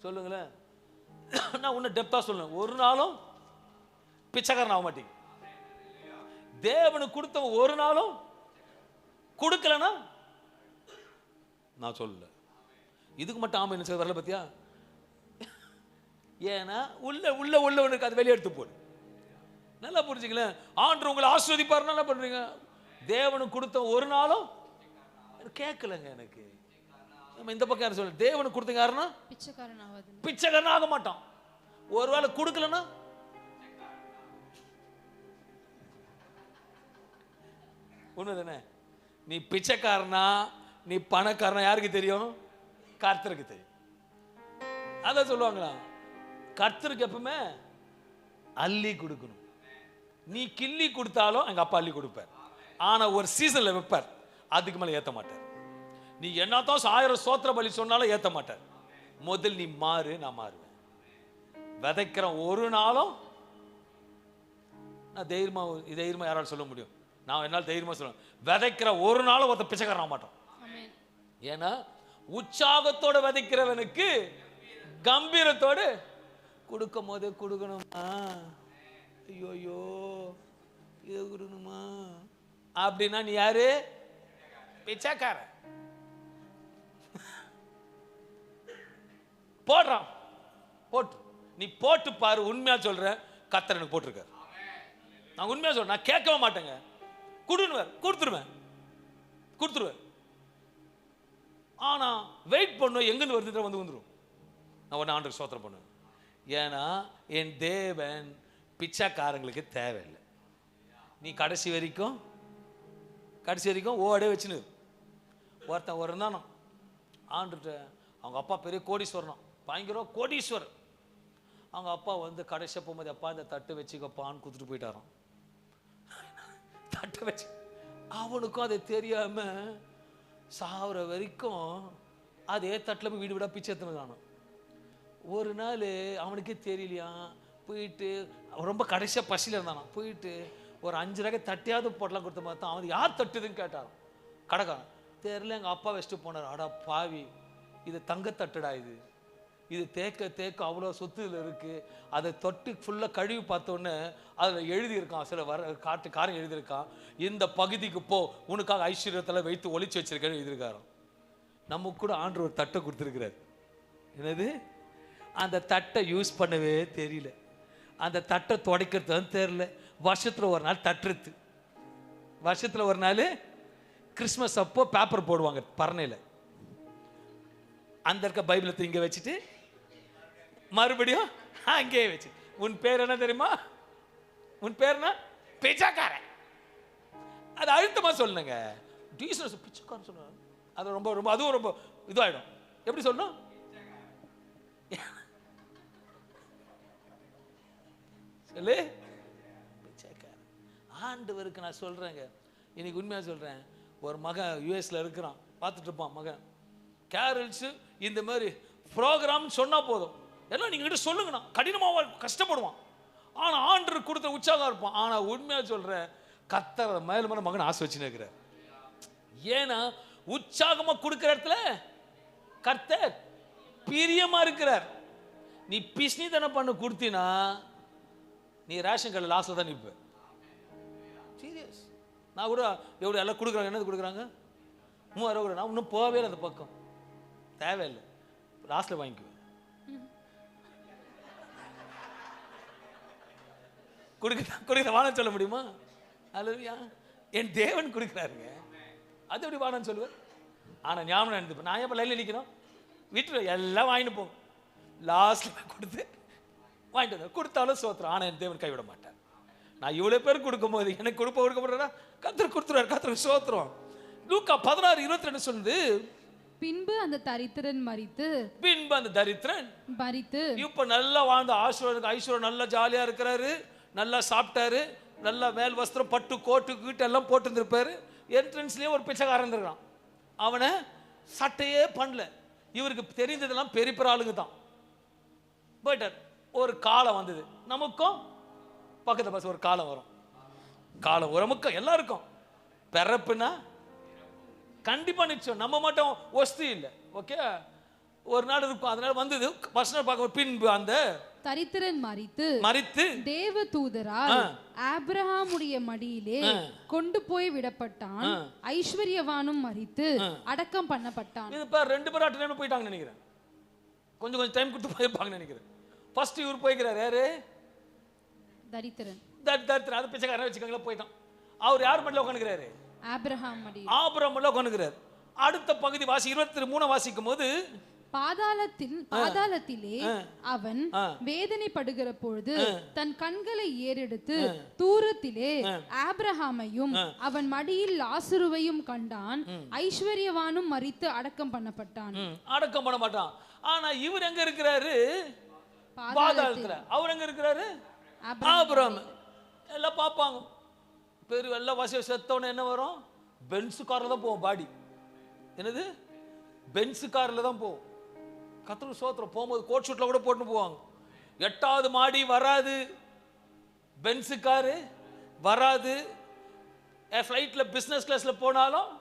சொல்லுங்களேன் நான் உன்னை டெப்தா சொல்லுவேன், ஒரு நாளும் பிச்சைக்காரன் ஆக மாட்டீங்க. தேவனுக்கு கொடுத்தவன் ஒரு நாளும் கொடுக்கலன்னா நான் சொல்லல. இதுக்கு மட்டும் ஆமா என்ன வரல பத்தியா? ஏன்னா உள்ள உள்ள உள்ளவனுக்கு அது வெளியெடுத்து போடு. நல்லா புரிஞ்சுக்கல. ஆண்டவர் உங்களை ஆசீர்வதிப்பார். நல்லா பண்றீங்க. தேவனுக்கு கொடுத்த ஒரு நாளும் கேட்கலங்க எனக்கு. நம்ம இந்த பக்கம் யாரும் சொல்ல, தேவனுக்கு கொடுத்தங்க யாருன்னா பிச்சைக்காரன் ஆக மாட்டான். ஒருவேளை கொடுக்கலன்னா உண்மைதானே? நீ பிச்சைக்காரனா நீ பணக்காரனா யாருக்கு தெரியும்? கர்த்தருக்கு தெரியும். அதான் சொல்லுவாங்களா, கர்த்தருக்கு எப்பவுமே அள்ளி கொடுக்கணும். நீ கிள்ளி கொடுத்தாலும் எங்க அப்பா அள்ளி கொடுப்பார். ஆனா ஒரு சீசன்ல வைப்பார், அதுக்கு மேல ஏத்த மாட்டார். நீ என்னத்தான் 1000 சோத்திர பலி சொன்னாலும் ஏத்த மாட்டார். முதல் நீ மாறு, நான் மாறுவேன். விதைக்கிற ஒரு நாளும் நான் தைரியமா யாராலும் சொல்ல முடியும்? நான் என்னால் தைரியமா சொல்லுவேன், விதைக்கிற ஒரு நாளும் ஒருத்த பிச்சைக்காரன் ஆக மாட்டோம். ஏன்னா உற்சாகத்தோட விதைக்கிறவனுக்கு கம்பீரத்தோடு கொடுக்கும் போது கொடுக்கணுமா, ஐயோயோ இது கொடுக்கணுமா அப்படின்னா நீ யாரு? பிச்சைக்காரன். போடுறான், போட்டு நீ போட்டு பாரு. உண்மையா சொல்ற, கர்த்தர் எனக்கு போட்டிருக்காரு. நான் உண்மையா சொல்றேன், நான் கேட்கவே மாட்டேங்க. கொடுன்னுவார், கொடுத்துருவேன். ஆனா வெயிட் பண்ணும், எங்கிருந்து வருது வந்துடும். நான் உடனே ஆண்டவருக்கு ஸ்தோத்திரம் பண்ணுவேன். ஏன்னா என் தேவன் பிச்சைக்காரங்களுக்கு தேவையில்லை. நீ கடைசி வரைக்கும் ஓடே வச்சுன்னு ஒருத்தன் ஒரு இருந்தானோ ஆண்டுட்ட. அவங்க அப்பா பெரிய கோடீஸ்வரனும், பயங்கர கோடீஸ்வரர். அவங்க அப்பா வந்து கடைசியாக போகும்போது, அப்பா இந்த தட்டு வச்சுக்கப்பான்னு கொடுத்துட்டு போயிட்டாராம். தட்டை வச்சு அவனுக்கும் அதை தெரியாம சாவுற வரைக்கும் அதே தட்டில் போய் வீடு விடா பிச்சை எடுத்துன்னு. ஒரு நாள் அவனுக்கே தெரியலையா, போயிட்டு ரொம்ப கடைசியாக பசியில் இருந்தானா, போயிட்டு ஒரு 5 ரூபாய்க்கு தட்டியாவது போட்டலாம் கொடுத்த மாதிரி தான். அவன் யார் தட்டுதுன்னு கேட்டாரான். கடைக்காரன் தெரியல, எங்கள் அப்பா வச்சுட்டு போனார். அடா பாவி, இது தங்கத்தட்டுடா, இது தேக்க அவ்வளோ சொத்து இதில் இருக்குது. அதை தொட்டு ஃபுல்லாக கழுவி பார்த்தோன்னே அதில் எழுதியிருக்கான், சில காரம் எழுதியிருக்கான், இந்த பகுதிக்கு போ, உனக்காக ஐஸ்வர்யத்தில் வைத்து ஒளிச்சு வச்சிருக்கேன்னு எழுதியிருக்காராம். நமக்கு கூட ஆண்டவர் ஒரு தட்டை கொடுத்துருக்கிறார். என்னது? அந்த தட்டை யூஸ் பண்ணவே தெரியல, அந்த தட்டை துடைக்கிறது தெரியல. வருஷத்தில் ஒரு நாள் தட்டுறது, வருஷத்தில் ஒரு நாள் கிறிஸ்மஸ் அப்போ பேப்பர் போடுவாங்க பரணையில். அந்த இருக்க பைபிளை இங்கே வச்சுட்டு மறுபடியும் அங்கேயே வச்சு, உன் பேர் என்ன தெரியுமா? உன் பேர் என்ன? பிச்சைக்காரன். அது அழுத்தமாக சொல்லுங்க. பிச்சைக்காரன் சொல்லுங்க, அது ரொம்ப ரொம்ப அதுவும் ரொம்ப இதுவாயிடும். எப்படி சொல்லணும்? சொல்லு, பிச்சைக்காரன். ஆண்டவருக்கு நான் சொல்றேங்க, இன்னைக்கு உண்மையாக சொல்றேன். ஒரு மகன் யூஎஸ்ல இருக்கிறான், பார்த்துட்டு இருப்பான் மகன். கேரல்ஸ் இந்த மாதிரி ப்ரோக்ராம் சொன்னா போதும், எல்லாம் நீங்க கிட்ட சொல்லுங்கண்ணா. கடினமாக கஷ்டப்படுவான், ஆனா ஆண்டவர் கொடுத்த உற்சாகம் இருப்பான். ஆனா உண்மையா சொல்றேன், கர்த்தர் மேல மேல மகன் ஆசை வச்சுன்னு இருக்கிறார். ஏன்னா உற்சாகமா கொடுக்கிற இடத்துல கர்த்தர் பிரியமா இருக்கிறார். நீ பிஸ்னி தானே பண்ண கொடுத்தினா நீ ரேஷன் கடையில் லாஸ்ட்ல தான் நிற்ப. சீரியஸ். நான் கூட எவ்வளோ எல்லாம் கொடுக்குறாங்க, என்னது கொடுக்குறாங்க? 3000 கூட. நான் இன்னும் போகவே இல்லை அந்த பக்கம், தேவையில்லை, லாஸ்ட்ல வாங்கிக்குவேன். கொடுக்குற வானம் சொல்ல முடியுமா? அல்லையா? என் தேவன் கொடுக்குறாருங்க, அது எப்படி வானம் சொல்லுவேன்? ஆனால் ஞாபகம் இருந்துப்பேன், நான் எப்போ லைனில் நிற்கணும், வீட்டில் எல்லாம் வாங்கிட்டு போகும், லாஸ்ட்ல கொடுத்து வாங்கிட்டு வந்தேன். கொடுத்தாலும் சோத்திரம். ஆனால் என் தேவன் கைவிட மாட்டார். நான் இவ்வளோ பேர் கொடுக்கும் போது எனக்கு கொடுக்கப்படுறா, கர்த்தர் கொடுத்துருவார், கர்த்தருக்கு சோத்திரம். லூக்கா 16:22 சொல்லுது, பின்பு அந்த தரித்திரன் மரித்து இப்ப நல்லா வாழ்ந்த ஐஸ்வர்யம் நல்லா ஜாலியா இருக்கிறாரு, நல்லா சாப்பிட்டாரு, நல்லா மேல் வஸ்திரம் பட்டு கோட்டு கீட்டு எல்லாம் போட்டு இருந்திருப்பாரு. என்ட்ரன்ஸ்லயே ஒரு பிச்சைக்காரன் இருக்கான், அவனை சட்டையே பண்ணல. இவருக்கு தெரிந்ததெல்லாம் பெரிய பெரிய ஆளுங்க தான். போயிட்டார். ஒரு காலம் வந்தது, நமக்கும் பக்கத்து பஸ் ஒரு காலம் வரும். காலம் நமக்கும் எல்லாருக்கும் பிறப்புனா கண்டிப்பா நிச்சயம், நம்ம மட்டும் வஸ்து இல்லை. ஓகே, ஒரு நாள் இருக்கும். அதனால வந்தது வசனம் பார்க்க, பின்பு அந்த தரித்திரன் மரித்து தேவ தூதரால் ஆபிரகாமுடைய மடியிலே கொண்டு போய் விடப்பட்டான். ஐஸ்வர்யவானும் மரித்து அடக்கம் பண்ணப்பட்டான். இது பாரு, 2 பேரும் அட்டனே போயிட்டாங்க நினைக்கிறேன். கொஞ்சம் டைம் கொடுத்து போயிருப்பாங்க நினைக்கிறேன். ஃபர்ஸ்ட் இவர் போய்க்கிறார். யாரு? தரித்திரன். தரித்திரன், அது பிச்சைக்காரன் வச்சுக்கோங்களேன், போயிட்டான். அவர் யார் மடியில் உட்காந்துக்கிறாரு? ஆபிரகாம் மடி. ஆபிரகாம் மடியில் உட்காந்துக்கிறார். அடுத்த பகுதி வாசி 23 வாசிக்கும் போது, பாதாளத்திலே அவன் வேதனைப்படுகிற பொழுது தன் கண்களை ஏறெடுத்து தூரத்திலே ஆபிரகாமையும் அவன் மடியில் லாசருவையும் கண்டான். ஐஸ்வர்யவானும் மரித்து அடக்கம் பண்ணப்பட்டான். அடக்கம் பண்ண மாட்டான். ஆனா இவர் எங்க இருக்கிறாரு? பாதாளத்துல. அவர் எங்க இருக்கிறாரு? ஆபிரகாம். எல்லாம் பார்ப்பாங்க. பெரிய எல்லாம் வாசி செத்தவன என்ன வரும்? பென்ஸ் கார்ல தான் போவோம். பாடி என்னது? பென்ஸ் கார்ல தான் போவோம். கர்த்தருக்கு ஸ்தோத்திரம். போகும்போது கோட் ஷூட்ல கூட போட்டு போவாங்க. 8வது மாடி வராது, பென்ஸ் காரு வராது, ஃப்ளைட்ல பிசினஸ் கிளாஸ்ல போனாலும்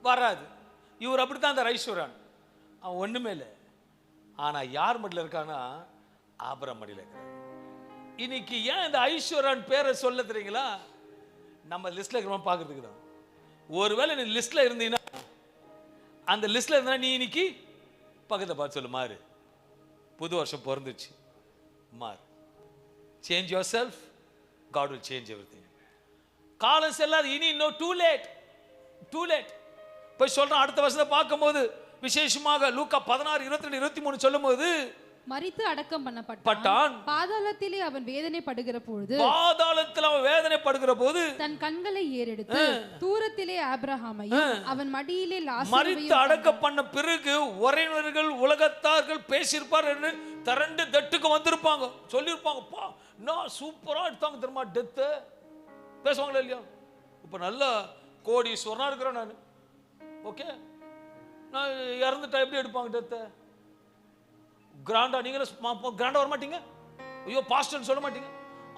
வராது. இவர் அப்படித்தான் அந்த ஐஸ்வர்யவான். அவன் ஒண்ணுமே இல்லை. ஆனா யார் மடியில் இருக்கானா? ஆபிரகாம் மடியில் இருக்கிறான். இன்னைக்கு ஏன் இந்த ஐஸ்வர்யவான் பேரை சொல்ல தெரியுங்களா? நம்ம லிஸ்ட்ல இருக்கிறோம் பார்க்கறதுக்கு தான். ஒருவேளை நீ லிஸ்ட்ல இருந்தீங்கன்னா, அந்த லிஸ்ட்ல இருந்தா நீ இன்னைக்கு பக்கத்தை பார்த்து சொல்லு, மாறு, புது வருஷம் பிறந்துச்சு, மாறு. Change yourself, God will change everything. காலம் செல்லாது, இனி இன்னும் டூ லேட், டூ லேட். போய் சொல்றேன். அடுத்த வருஷத்தை பார்க்கும்போது விசேஷமாக லூக்கா 16, 22, 23 சொல்லும் போது, மரித்து அடக்கம் பண்ணப்பட்டான். பாதாளத்திலே அவன் வேதனைப்படுகிற பொழுது, பாதாளத்தில் அவன் வேதனைப்படுகிற போது தன் கண்களை ஏறெடுத்து தூரத்திலே ஆபிரகாமையும் அவன் மடியிலே லாசருவையும் மரித்து அடக்கம் பண்ண பிறகு உறவினர்கள் உலகத்தார்கள் பேசியிருப்பார் என்று திரண்டு தட்டுக்கு வந்திருப்பாங்க, சொல்லியிருப்பாங்க. பா நான் சூப்பரா எடுத்தாங்க தெரியுமா டெத்து, பேசுவாங்களா இல்லையா? இப்ப நல்ல கோடீஸ்வரனா இருக்கிறேன் நான். ஓகே, நான் இறந்துட்டா எப்படி எடுப்பாங்க டெத்தை? கிராண்டா. நீங்களும் கிராண்டா வர மாட்டீங்க? ஐயோ பாஸ்டர்னு சொல்ல மாட்டீங்க?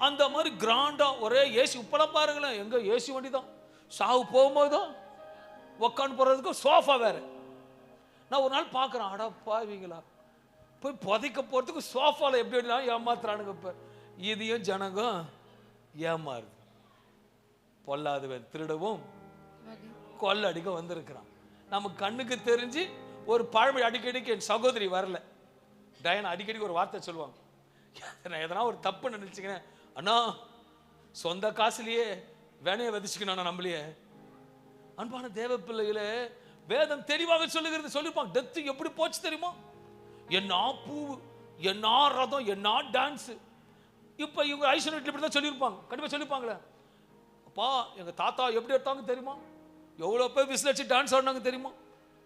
அந்த மாதிரி கிராண்டா ஒரே ஏசி. இப்பெல்லாம் பாருங்களேன், எங்க ஏசி வண்டி தான். சாவு போகும்போதும் உக்காந்து போறதுக்கு சோஃபா வேற. நான் ஒரு நாள் பார்க்குறேன், அடா பாவீங்களா, போய் புதைக்க போறதுக்கு சோஃபால எப்படி எல்லாம் ஏமாத்துறானுங்க. இப்ப இதையும் ஜனங்க ஏமாறுது. பொல்லாதவன் திருடவும் கொள்ளடிக்க வந்திருக்கிறான். நமக்கு கண்ணுக்கு தெரிஞ்சு ஒரு பழமொழி அடிக்கடிக்கு என் சகோதரி வரல டயனா அடிக்கடி ஒரு வார்த்தை சொல்லுவாங்க. எதனா ஒரு தப்பு நினைச்சுக்கிறேன், அண்ணா சொந்த காசுலயே வேணையை விதைச்சுக்கணும் நம்மளையே. அன்பான தேவ பிள்ளைகளே, வேதம் தெளிவாக சொல்லுகிறது. சொல்லிருப்பாங்க டெத்து எப்படி போச்சு தெரியுமா? என்ன பூ, என்ன ரதம், என்ன டான்ஸ். இப்ப இவங்க ஐஸ்வர்யம் இப்படி தான் சொல்லியிருப்பாங்க. கண்டிப்பா சொல்லியிருப்பாங்களே, அப்பா எங்க தாத்தா எப்படி எடுத்தாங்க தெரியுமா? எவ்வளவு பேர் விசிலடிச்சு டான்ஸ் ஆடினாங்க தெரியுமா?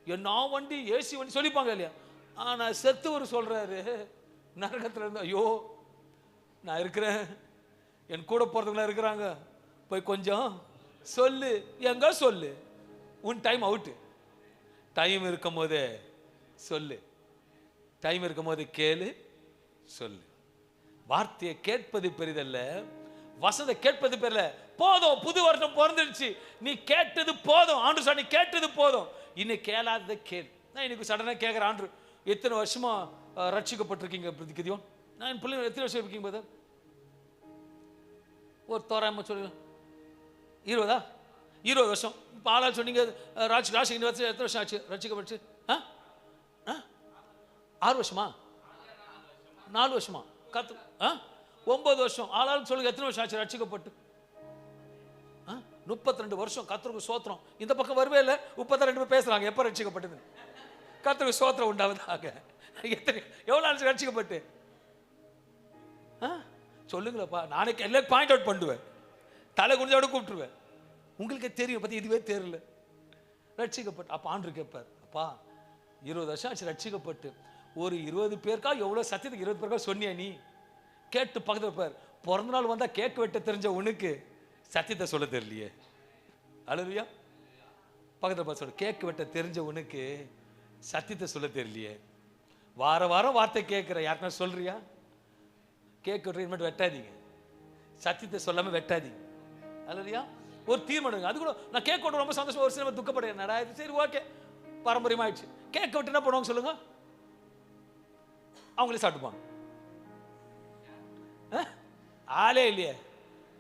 என்ன வண்டி, ஏசி வண்டி சொல்லிப்பாங்க இல்லையா? ஆனா செத்துவர் சொல்றாரு நரகத்துல இருந்து, ஐயோ நான் இருக்கிறேன், என் கூட போறதுக்குலாம் இருக்கிறாங்க, போய் கொஞ்சம் சொல்லு, எங்க சொல்லு, உன் டைம் அவுட்டு. டைம் இருக்கும் போதே சொல்லு, டைம் இருக்கும் போது கேளு, சொல்லு. வார்த்தையை கேட்பது பெரிதல்ல, வசனத்தை கேட்பது பெரியல. போதும், புது வருஷம் பிறந்துடுச்சு, நீ கேட்டது போதும். ஆண்டு சார் நீ கேட்டது போதும், இன்னும் கேளாததை கேள். நான் இன்னைக்கு சடனாக கேட்குறேன், ஆண்டு எத்தனை வருஷமா ரட்சிக்கப்பட்டிருக்கீங்க பிரதிகிதியோன்? நான் என் பிள்ளைங்க எத்தனை வருஷம் இருக்கீங்க பதர்? ஒரு தோராயமா சொல்லுங்க. 20 வருஷம். இப்போ ஆளால் சொன்னீங்க ராசி எத்தனை வருஷம் ஆச்சு ரட்சிக்கப்பட்டு? 6 வருஷமா? 4 வருஷமா? 9 வருஷம். ஆளால் சொல்லுங்க எத்தனை வருஷம் ஆச்சு ரட்சிக்கப்பட்டு? 32 வருஷம். கர்த்தருக்கு ஸ்தோத்திரம். இந்த பக்கம் வரவே இல்லை, 32 பேர் பேசுறாங்க எப்ப ரட்சிக்கப்பட்டது. கர்த்தருக்கு ஸ்தோத்திரம் உண்டாவதாக. எவ்வளவு நாள் ரட்சிக்கப்பட்டு சொல்லுங்களப்பா. நாளைக்கு எல்லாம் பாயிண்ட் அவுட் பண்ணுவேன், தலை குடிஞ்சோட கூப்பிட்டுருவேன். உங்களுக்கு தெரியும், பத்தி இதுவே தெரியல. ரட்சிக்கப்பட்டு அப்ப ஆண்டு கேட்பார், அப்பா 20 வருஷம் ஆச்சு ரட்சிக்கப்பட்டு, ஒரு 20 பேருக்கா எவ்வளவு சத்தியத்துக்கு 20 பேருக்கா சொன்னியா நீ? கேட்டு பக்கத்தில் இருப்பார். பிறந்த நாள் வந்தா கேக் வெட்ட தெரிஞ்ச உனக்கு சத்தியத்தை சொல்ல தெரியலையே. அல்லேலூயா. பக்கத்தில் பார்த்து சொல்ல, கேக் வெட்ட தெரிஞ்ச உனக்கு சத்தியத்தை சொல்ல தெரியலையே. வார வாரம் வார்த்தை கேட்குற யாருன்னா சொல்றியா? கேக் வெட்டுற வெட்டாதீங்க, சத்தியத்தை சொல்லாம வெட்டாதீங்க. அல்லேலூயா. ஒரு தீர்மானம். அது கூட நான் கேக் வெட்ட ரொம்ப சந்தோஷம், ஒரு சில துக்கப்படுறேன். சரி ஓகே, பாரம்பரியமாயிடுச்சு. கேக் வெட்டு என்ன பண்ணுவாங்க சொல்லுங்க? அவங்களே சாப்பிட்டுப்பாங்க. ஆளே இல்லையே,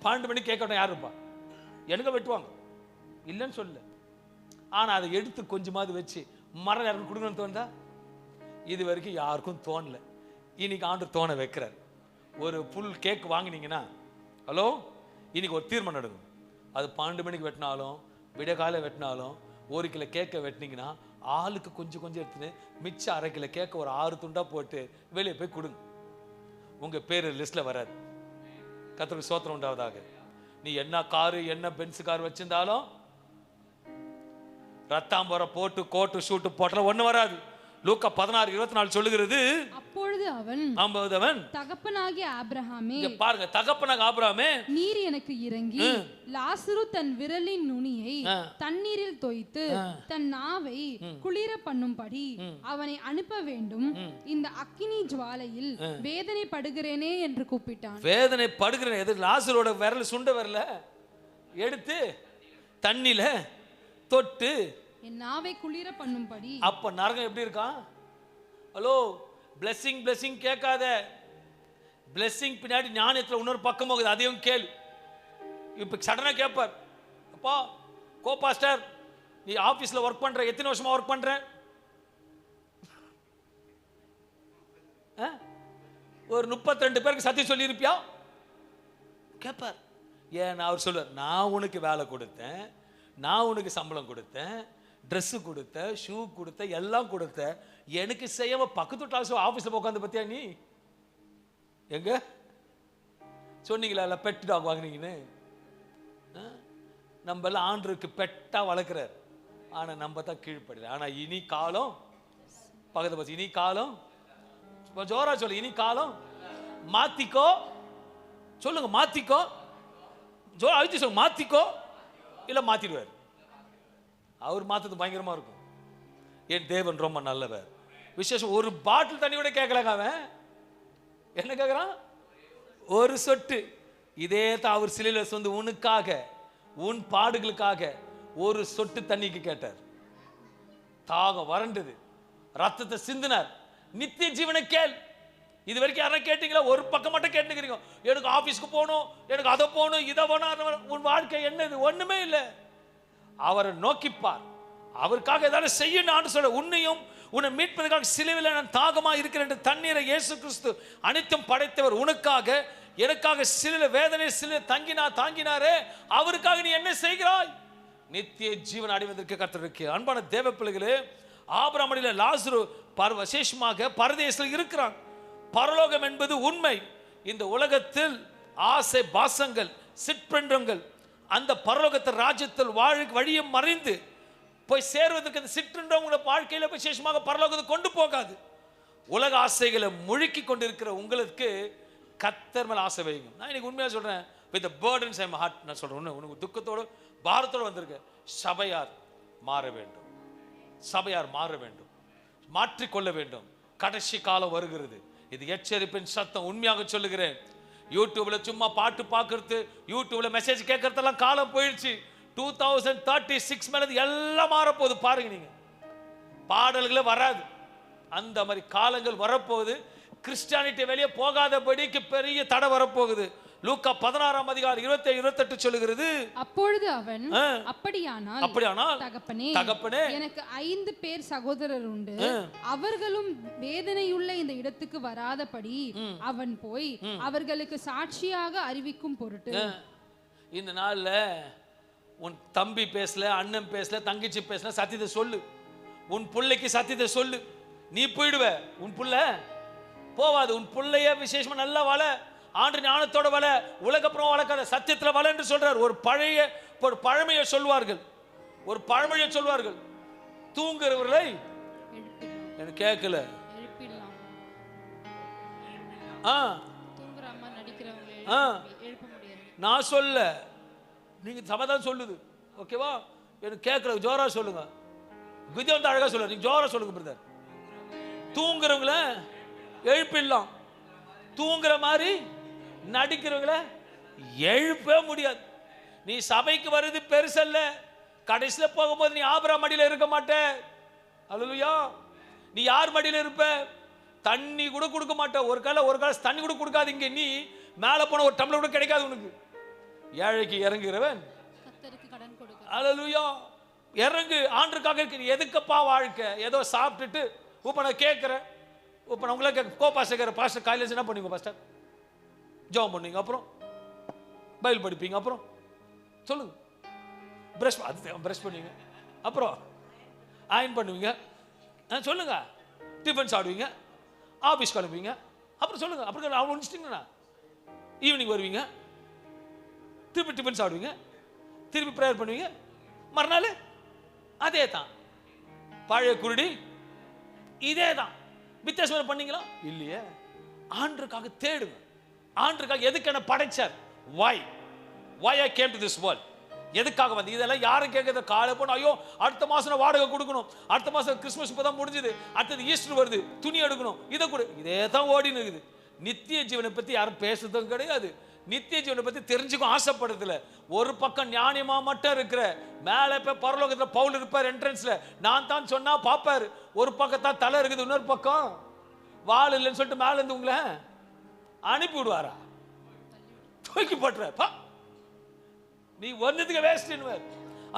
12 மணிக்கு கேட்கட்டும் யார் இருப்பா? எனக்கு வெட்டுவாங்க, இல்லைன்னு சொல்ல. ஆனால் அதை எடுத்து கொஞ்சமாவது வச்சு மரம் யாருக்கும் கொடுக்கணும்னு தோணுதா? இது வரைக்கும் யாருக்கும் தோணல. இன்னைக்கு ஆண்டு தோண வைக்கிறார். ஒரு புல் கேக் வாங்கினீங்கன்னா, ஹலோ, இன்னைக்கு ஒரு தீர்மானம் எடுக்கும். அது 12 மணிக்கு வெட்டினாலும் விடிய காலை வெட்டினாலும் 1 கிலோ கேக்கை வெட்டினீங்கன்னா ஆளுக்கு கொஞ்சம் கொஞ்சம் எடுத்துன்னு மிச்சம் 1/2 கிலோ கேக்கை ஒரு 6 துண்டா போட்டு வெளியே போய் கொடுங்க. உங்க பேர் லிஸ்ட்ல வராது. கர்த்தருக்கு ஸ்தோத்திரம் உண்டாவதாக. நீ என்ன காரு என்ன பென்ஸ் கார் வச்சிருந்தாலும் ரத்தாம்பரம் போட்டு கோட்டு ஷூட்டு போட்டாலும் ஒண்ணு வராது. லூக்கா 16:24 சொல்லுகிறது, அப்பொழுது அவன் தகப்பனாகிய ஆபிரகாமே, பாருங்க, தகப்பனாகிய ஆபிரகாமே, நீர் எனக்கு இறங்கி லாசரு தன் விரலின் நுனியை தண்ணீரில் தோய்த்து தன் நாவை குளிர பண்ணும்படி அவனை அனுப்ப வேண்டும். இந்த அக்கினி ஜுவாலையில் வேதனைப்படுகிறேனே என்று கூப்பிட்டான். வேதனைப்படுகிறேன் எது? லாசரோட விரல் சுண்ட விரல எடுத்து தண்ணில தொட்டு என் நாவை குளிர பண்ணும்படி. அப்ப நரகம் எப்படி இருக்கான்? ஹலோ, பிளெஸிங் பிளெஸிங் கேட்காத. பிளெஸிங் பின்னாடி ஞானத்துல இன்னொரு பக்கம் போகுது, அதையும் கேளு. இப்ப சடனா கேட்பார், அப்பா கோ பாஸ்டர், நீ ஆபீஸ்ல ஒர்க் பண்ற, எத்தனை வருஷமா ஒர்க் பண்ற? ஒரு 32 பேருக்கு சத்தியம் சொல்லி இருப்பியா கேட்பார். ஏன் அவர் சொல்லுவார், நான் உனக்கு வேலை கொடுத்தேன், நான் உனக்கு சம்பளம் கொடுத்தேன், ட்ரெஸ்ஸு கொடுத்த, ஷூ கொடுத்த, எல்லாம் கொடுத்த, எனக்கு செய்யாம பக்கத்து கிளாஸ் ஆஃபீஸில் உட்காந்து பத்தியா நீ? எங்க சொன்னீங்களா பெட் டாக் வாங்கினீங்கன்னு? நம்ம எல்லாம் ஆண்டருக்கு பெட்டா வளர்க்குறார், ஆனால் நம்ம தான் கீழ்ப்படல. ஆனால் இனி காலம் பக்கத்து பஸ், இனி காலம் ஜோரா சொல்லு, இனி காலம் மாத்திக்கோ. சொல்லுங்க, மாத்திக்கோ. ஜோரா அழுத்தி சொல்லுங்க, மாத்திக்கோ. இல்லை மாத்திடுவார். அவர் மாத்தது பயங்கரமா இருக்கும். என் தேவன் ரொம்ப நல்லவர். விசேஷம் ஒரு பாட்டில் தண்ணி கூட கேட்கலங்க. அவன் என்ன கேட்கிறான்? ஒரு சொட்டு. இதே தான் அவர் சிலையில வந்து உனக்காக, உன் பாடுகளுக்காக ஒரு சொட்டு தண்ணிக்கு கேட்டார். தாகம் வறண்டது, ரத்தத்தை சிந்தினார். நித்திய ஜீவனை கேள். இது வரைக்கும் யாரும் கேட்டீங்களா? ஒரு பக்கம் மட்டும் கேட்டுக்கிறீங்க, எனக்கு ஆபீஸ்க்கு போகணும், எனக்கு அதை போகணும், இதை போகணும். உன் வாழ்க்கை என்னது? ஒண்ணுமே இல்லை. அவரை நோக்கிப்பார். அவருக்காக ஏதாவது செய்யணும் சொல்ல, உன்னையும் உன்னை மீட்பதற்காக சிலுவையில் நான் தாகமா இருக்கிறேன் என்று தண்ணீரை இயேசு கிறிஸ்து அனைத்தும் படைத்தவர் உனக்காக எனக்காக சிலுவையில் வேதனை சிலுவையில் தாங்கினாரே, அவருக்காக நீ என்ன செய்கிறாய்? நித்திய ஜீவன் அடைவதற்கு கர்த்தருக்கு. அன்பான தேவ பிள்ளைகளே, ஆபிரகாமிலே லாசரு விசேஷமாக பரதேசத்தில் இருக்கிறான். பரலோகம் என்பது உண்மை. இந்த உலகத்தில் ஆசை பாசங்கள் சிற்றன்றங்கள் அந்த பரலோகத்தை ராஜ்யத்தில் வழியை மறைந்து போய் சேர்வதற்கு அந்த சிற்றன்றவங்களோட வாழ்க்கையில விசேஷமாக பரலோகத்தை கொண்டு போகாது. உலக ஆசைகளை முழுக்கி கொண்டிருக்கிற உங்களுக்கு கர்த்தர் மேல் ஆசை வைங்க. நான் இன்னைக்கு உண்மையா சொல்றேன், with burdens in my heart நான் சொல்றேன், உனக்கு துக்கத்தோட பாரத்தோட வந்திருக்க. சபையார் மாற வேண்டும், சபையார் மாற வேண்டும், மாற்றிக்கொள்ள வேண்டும். கடைசி காலம் வருகிறது. இது எச்சரிப்பின் சத்தம். உண்மையாக சொல்லுகிறேன், யூடியூப்ல சும்மா பாட்டு பார்க்கறது, யூடியூப்ல மெசேஜ் கேட்கறதெல்லாம் காலம் போயிடுச்சு. 2036 மேல எல்லாம் மாறப்போகுது. பாருங்க, நீங்க பாடல்களே வராது. அந்த மாதிரி காலங்கள் வரப்போகுது. கிறிஸ்டியானிட்டி வெளியே போகாதபடிக்கு பெரிய தடை வரப்போகுது. லூக்கா 16:27-28 சொல்லுகிறது, அப்பொழுது அவன் அப்படியானால் தகப்பனே எனக்கு 5 பேர் சகோதரர் உண்டு, அவர்களும் வேதனையுள்ள இந்த இடத்துக்கு வராதபடி அவன் போய் அவர்களுக்கு சாட்சியாக அறிவிக்கும் பொருட்டு. இந்த நாள்ல உன் தம்பி பேசல, அண்ணன் பேசல, தங்கச்சி பேசல, சத்தியத்தை சொல்லு. உன் பிள்ளைக்கு சத்தியத்தை சொல்லு. நீ போயிடுவ, உன் புள்ள போவாது. உன் பிள்ளைய விசேஷமா நல்லா வள, ஆண்டு ஞானத்தோட வள, உலகப்புறம் வளர்க்காத, சத்தியத்துல வள என்று சொல்றார். ஒரு பழமையை சொல்வார்கள், ஒரு பழமொழியை சொல்வார்கள், தூங்குறவர்களை எனக்கு கேட்கல, நான் சொல்ல, நீங்க சபைதான் சொல்லுது, ஓகேவா? எனக்கு கேட்கல, ஜோரா சொல்லுங்க. விஜய் வந்து அழகா சொல்ல, நீங்க ஜோரா சொல்லுங்க பிரதர். தூங்குறவங்கள எழுப்பிடலாம், தூங்குற மாதிரி நடிக்கிறவங்கள எழுப்பவே முடியாது. நீ சபைக்கு வருது பெருசல்ல, கடைசியில போகும்போது நீ ஆபிரகாம் மடியில இருக்க மாட்டே. அல்லேலூயா. நீ யார் மடியில இருப்ப? தண்ணி கூட கொடுக்க மாட்டேன். ஒரு கால தண்ணி கூட கொடுக்காதீங்க. நீ மேலே போன ஒரு டம்ளர் கூட கிடைக்காது உனக்கு. ஏழைக்கு இறங்குகிறவன் கர்த்தருக்கு கடன் கொடுக்க. அல்லேலூயா. இறங்கு, ஆண்டருக்காக இருக்கு. எதுக்குப்பா வாழ்க்கை? ஏதோ சாப்பிட்டுட்டு இப்போ நான் கேட்குறேன், இப்போ நான் உங்களை பாஸ்டர் கேட்குறேன், பாஸ்டர் காலையில் என்ன பண்ணுவீங்க பாஸ்டர்? ஜெபம் பண்ணுவீங்க, அப்புறம் பைபிள் படிப்பீங்க, அப்புறம் சொல்லுங்க, பிரஷ் பண்ணுவீங்க, அப்புறம் அயன் பண்ணுவீங்க, சொல்லுங்க, டிஃபன் சாப்பிடுவீங்க, ஆஃபீஸ் கிளம்புவீங்க, அப்புறம் சொல்லுங்க, அப்புறம் அவங்க முடிச்சிட்டிங்கண்ணா ஈவினிங் வருவீங்க, திருப்பி டிஃபன் சாப்பிடுவீங்க, திருப்பி ப்ரேயர் பண்ணுவீங்க, மறுநாள் அதே தான். பழைய குருடி இதே தான். வித்தியாசம் பண்ணீங்களா? இல்லையே. ஆண்டருக்காக தேடுங்க. ஆண்டருக்காக எதுக்கு என்ன படைச்சார்? why I came to this world? எதுக்காக வந்து? இதெல்லாம் யாரும் கேட்கறது? காலை போன ஐயோ அடுத்த மாசம் வாடகை கொடுக்கணும், அடுத்த மாசம் கிறிஸ்மஸ் இப்பதான் முடிஞ்சது, அடுத்தது ஈஸ்டர் வருது, துணி எடுக்கணும், இதை கூட இதே தான் ஓடின்னு இருக்குது. நித்திய ஜீவனை பத்தி யாரும் பேசுறதும் கிடையாது. நித்திய ஜீவனை பத்தி தெரிஞ்சுக்கும் ஆசைப்படுறதுல. ஒரு பக்கம் ஞானியமா மட்டும் இருக்கிற, மேலே போய் பரலோகத்துல பவுல் இருப்பார் என்ட்ரன்ஸ்ல, நான் தான் சொன்னா பாப்பாரு. ஒரு பக்கம் தான் தலை இருக்குது, இன்னொரு பக்கம் வால் இல்லைன்னு சொல்லிட்டு மேல இருந்து உங்களை அனுப்பி விடுவாரா? தூக்கி போட்டுற, நீ ஒன்னதுக்கு வேஸ்ட்.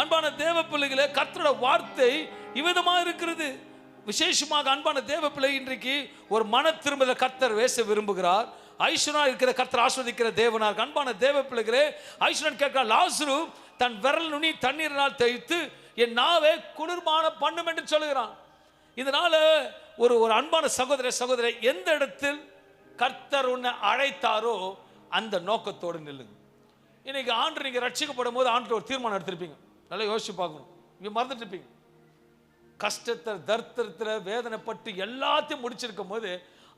அன்பான தேவ பிள்ளைகளே, கர்த்தரோட வார்த்தை இவ்விதமா இருக்கிறது. விசேஷமாக அன்பான தேவ பிள்ளை, இன்றைக்கு ஒரு மன திரும்பல கர்த்தர் பேச விரும்புகிறார். ஐஸ்வர்யா இருக்கிற கர்த்தர் ஆஸ்வதிக்கிற தேவனார். அன்பான தேவ பிள்ளைகளே, ஐஸ்வர்யன் கேட்கிறார், லாசரு தன் விரல் நுனி தண்ணீரினால் தேய்த்து என் நாவை குளிர்மான பண்ணும் என்று சொல்லுகிறான். இதனால ஒரு அன்பான சகோதர எந்த இடத்தில் கர்த்தர் உன்னை அழைத்தாரோ அந்த நோக்கத்தோடு நில்லுங்க. இன்னைக்கு ஆண்டு நீங்க ரட்சிக்கப்படும் போது ஆண்டு ஒரு தீர்மானம் எடுத்திருப்பீங்க. நல்லா யோசிச்சு பார்க்கணும். இங்க மறந்துட்டு இருப்பீங்க. கஷ்டத்தை, தர்த்தத்தில் வேதனைப்பட்டு எல்லாத்தையும் முடிச்சிருக்கும் போது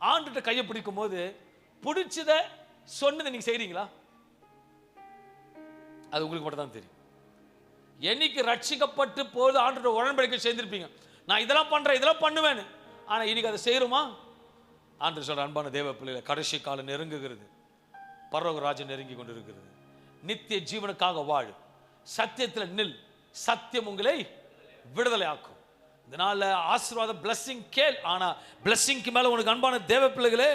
ஆண்டுகிட்ட கையை பிடிக்கும் போது பிடிச்சத சொன்னதை நீங்க செய்றீங்களா? அது உங்களுக்கு மட்டும் தான் தெரியும். என்னைக்கு ரட்சிக்கப்பட்டு போது ஆண்டு உடன்படிக்கை செய்திருப்பீங்க, நான் இதெல்லாம் பண்றேன், இதெல்லாம் பண்ணுவேன்னு. ஆனா இன்னைக்கு அதை செய்யறோமா? ஆண்டு சொல்ற அன்பான தேவ பிள்ளைகளை, கடைசி காலம் நெருங்குகிறது, பரலோக ராஜ்யம் நெருங்கி கொண்டிருக்கிறது. நித்திய ஜீவனுக்காக வாழு, சத்தியத்தில் நில், சத்தியம் உங்களை விடுதலை ஆக்கும். இதனால ஆசீர்வாத பிளஸிங் கேள். ஆனா பிளஸிங்க்கு மேல உனக்கு அன்பான தேவ பிள்ளைகளே,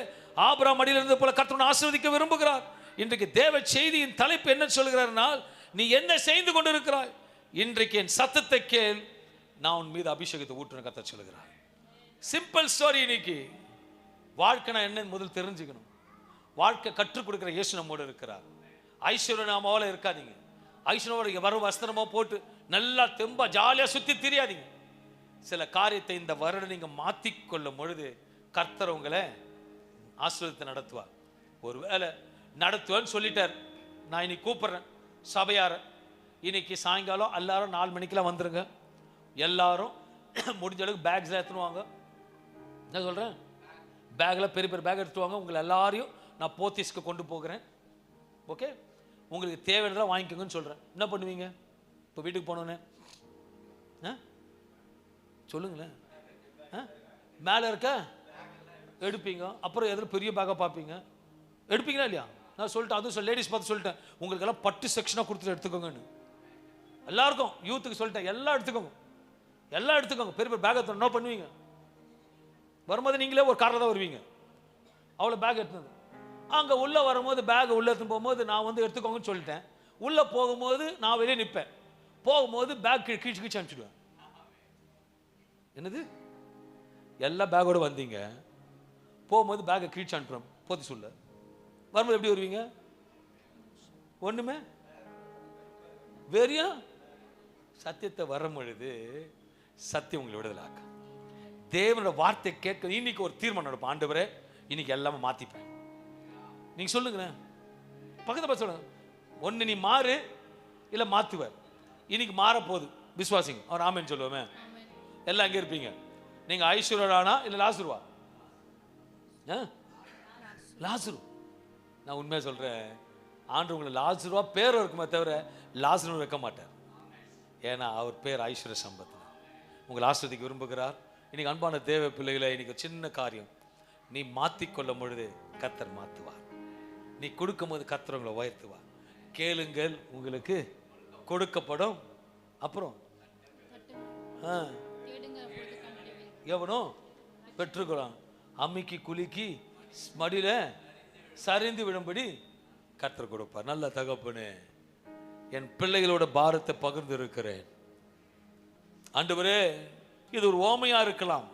ஆபிரகாம் அடியில் இருந்தது போல கர்த்தர் ஆசீர்வதிக்க விரும்புகிறார். இன்றைக்கு தேவ செய்தியின் தலைப்பு என்ன சொல்கிறார்னால், நீ என்ன செய்து கொண்டிருக்கிறாய்? இன்றைக்கு என் சத்தத்தை கேள், நான் உன் மீது அபிஷேகத்தை ஊற்றுன கர்த்தர் சொல்கிறார். Simple story. இன்னைக்கு வாழ்க்கை என்ன முதல் தெரிஞ்சுக்கணும். வாழ்க்கை கற்றுக் கொடுக்கிற இயேசு நம்மோடு இருக்கிறார். ஐஸ்வர்ய நாமாவில் இருக்காதீங்க. ஐஸ்வர்ய வரும் வஸ்திரமா போட்டு நல்லா தெம்பா ஜாலியா சுத்தி தெரியாதீங்க. சில காரியத்தை இந்த வருடம் நீங்க மாத்திக்கொள்ளும் பொழுது கர்த்தர் உங்களை ஆசீர்வாதத்தை நடத்துவார். ஒருவேளை நடத்துவேன்னு சொல்லிட்டார். நான் இன்னைக்கு கூப்பிடுறேன் சபையார, இன்னைக்கு சாயங்காலம் எல்லாரும் 4 மணிக்கெல்லாம் வந்துருங்க. எல்லாரும் முடிஞ்ச அளவுக்கு பேக்ஸ்ல எடுத்துவாங்க. என்ன சொல்றேன்? பேக்ல பெரிய பெரிய பேக் எடுத்துவாங்க. உங்களை எல்லாரையும் நான் போத்தீஸ்க்கு கொண்டு போகிறேன். ஓகே, உங்களுக்கு தேவையானதெல்லாம் வாங்கிக்கோங்கன்னு சொல்றேன். என்ன பண்ணுவீங்க இப்போ வீட்டுக்கு போனோன்னே? சொல்லுங்களேன். மேலே இருக்க எடுப்பீங்க, அப்புறம் எதில் பெரிய பேக்காக பார்ப்பீங்க, எடுப்பீங்களா இல்லையா? நான் சொல்லிட்டேன், அதுவும் லேடிஸ் பார்த்து சொல்லிட்டேன், உங்களுக்கெல்லாம் பட்டு செக்ஷனாக கொடுத்துட்டு எடுத்துக்கோங்கன்னு. எல்லாருக்கும் யூத்துக்கு சொல்லிட்டேன், எல்லாம் எடுத்துக்கோங்க, எல்லாம் எடுத்துக்கோங்க. பெரிய பெரிய பேக் எடுத்து என்ன பண்ணுவீங்க? வரும்போது நீங்களே ஒரு காரில் தான் வருவீங்க. அவ்வளோ பேக் எடுத்துனது. அங்கே உள்ளே வரும்போது பேக் உள்ளே எடுத்துன்னு போகும்போது நான் வந்து எடுத்துக்கோங்கன்னு சொல்லிட்டேன். உள்ளே போகும்போது நான் வெளியே நிற்பேன். போகும்போது பேக் கீழ்ச்சி கீழ்ச்சி அனுப்பிச்சிடுவேன். என்னது? எல்லா பேக்கோடு வந்தீங்க, போகும்போது பேக்கை கீழ்ச்சி அனுப்புகிறோம் போத்தி சொல்ல. வரும்போது எப்படி வருவீங்க? ஒன்றுமே வெறியா. சத்தியத்தை வரும் பொழுது சத்தியம் உங்களை விடுதலை ஆக்க. தேவனோட வார்த்தை கேட்க இன்னைக்கு ஒரு தீர்மானம் எடுப்போம். ஆண்டவரே, இன்னைக்கு எல்லாமே மாத்திப்பேன். நீங்க சொல்லுங்களேன், பக்கத்தை பார்த்து சொல்லுங்க. ஒன்று நீ மாறு, இல்லை மாற்றுவார். இன்னைக்கு மாற போகுது விசுவாசிங்க. அவர் ஆமேன்னு சொல்லுவோமே. எல்லாம் அங்கே இருப்பீங்க. நீங்க ஐஸ்வர்யானா இல்லை லாசுருவா? லாசுரு. நான் உண்மையாக சொல்றேன், ஆண்டு உங்களை லாசுருவா பேர் இருக்குமே தவிர லாசுரு வைக்க மாட்டார். ஏன்னா அவர் பேர் ஐஸ்வர்ய சம்பத்து. உங்களை ஆஸ்வதிக்க விரும்புகிறார். இன்னைக்கு அன்பான தேவ பிள்ளைகளை, இன்னைக்கு சின்ன காரியம் நீ மாற்றிக்கொள்ளும் பொழுது கர்த்தர் மாற்றுவார். நீ கொடுக்கும் போது கர்த்தர் உங்களை உயர்த்துவார். கேளுங்கள் உங்களுக்கு கொடுக்கப்படும், அப்புறம் எவனோ பெற்றுக்கொள்ளான். அம்மிக்கு குலுக்கி மடியில சரிந்து விடும்படி கர்த்தர் கொடுப்பார். நல்ல தகப்பனே, என் பிள்ளைகளோட பாரத்தை பகிர்ந்து இருக்கிறேன் ஆண்டவரே. இது ஒரு ஓமையா இருக்கலாம்,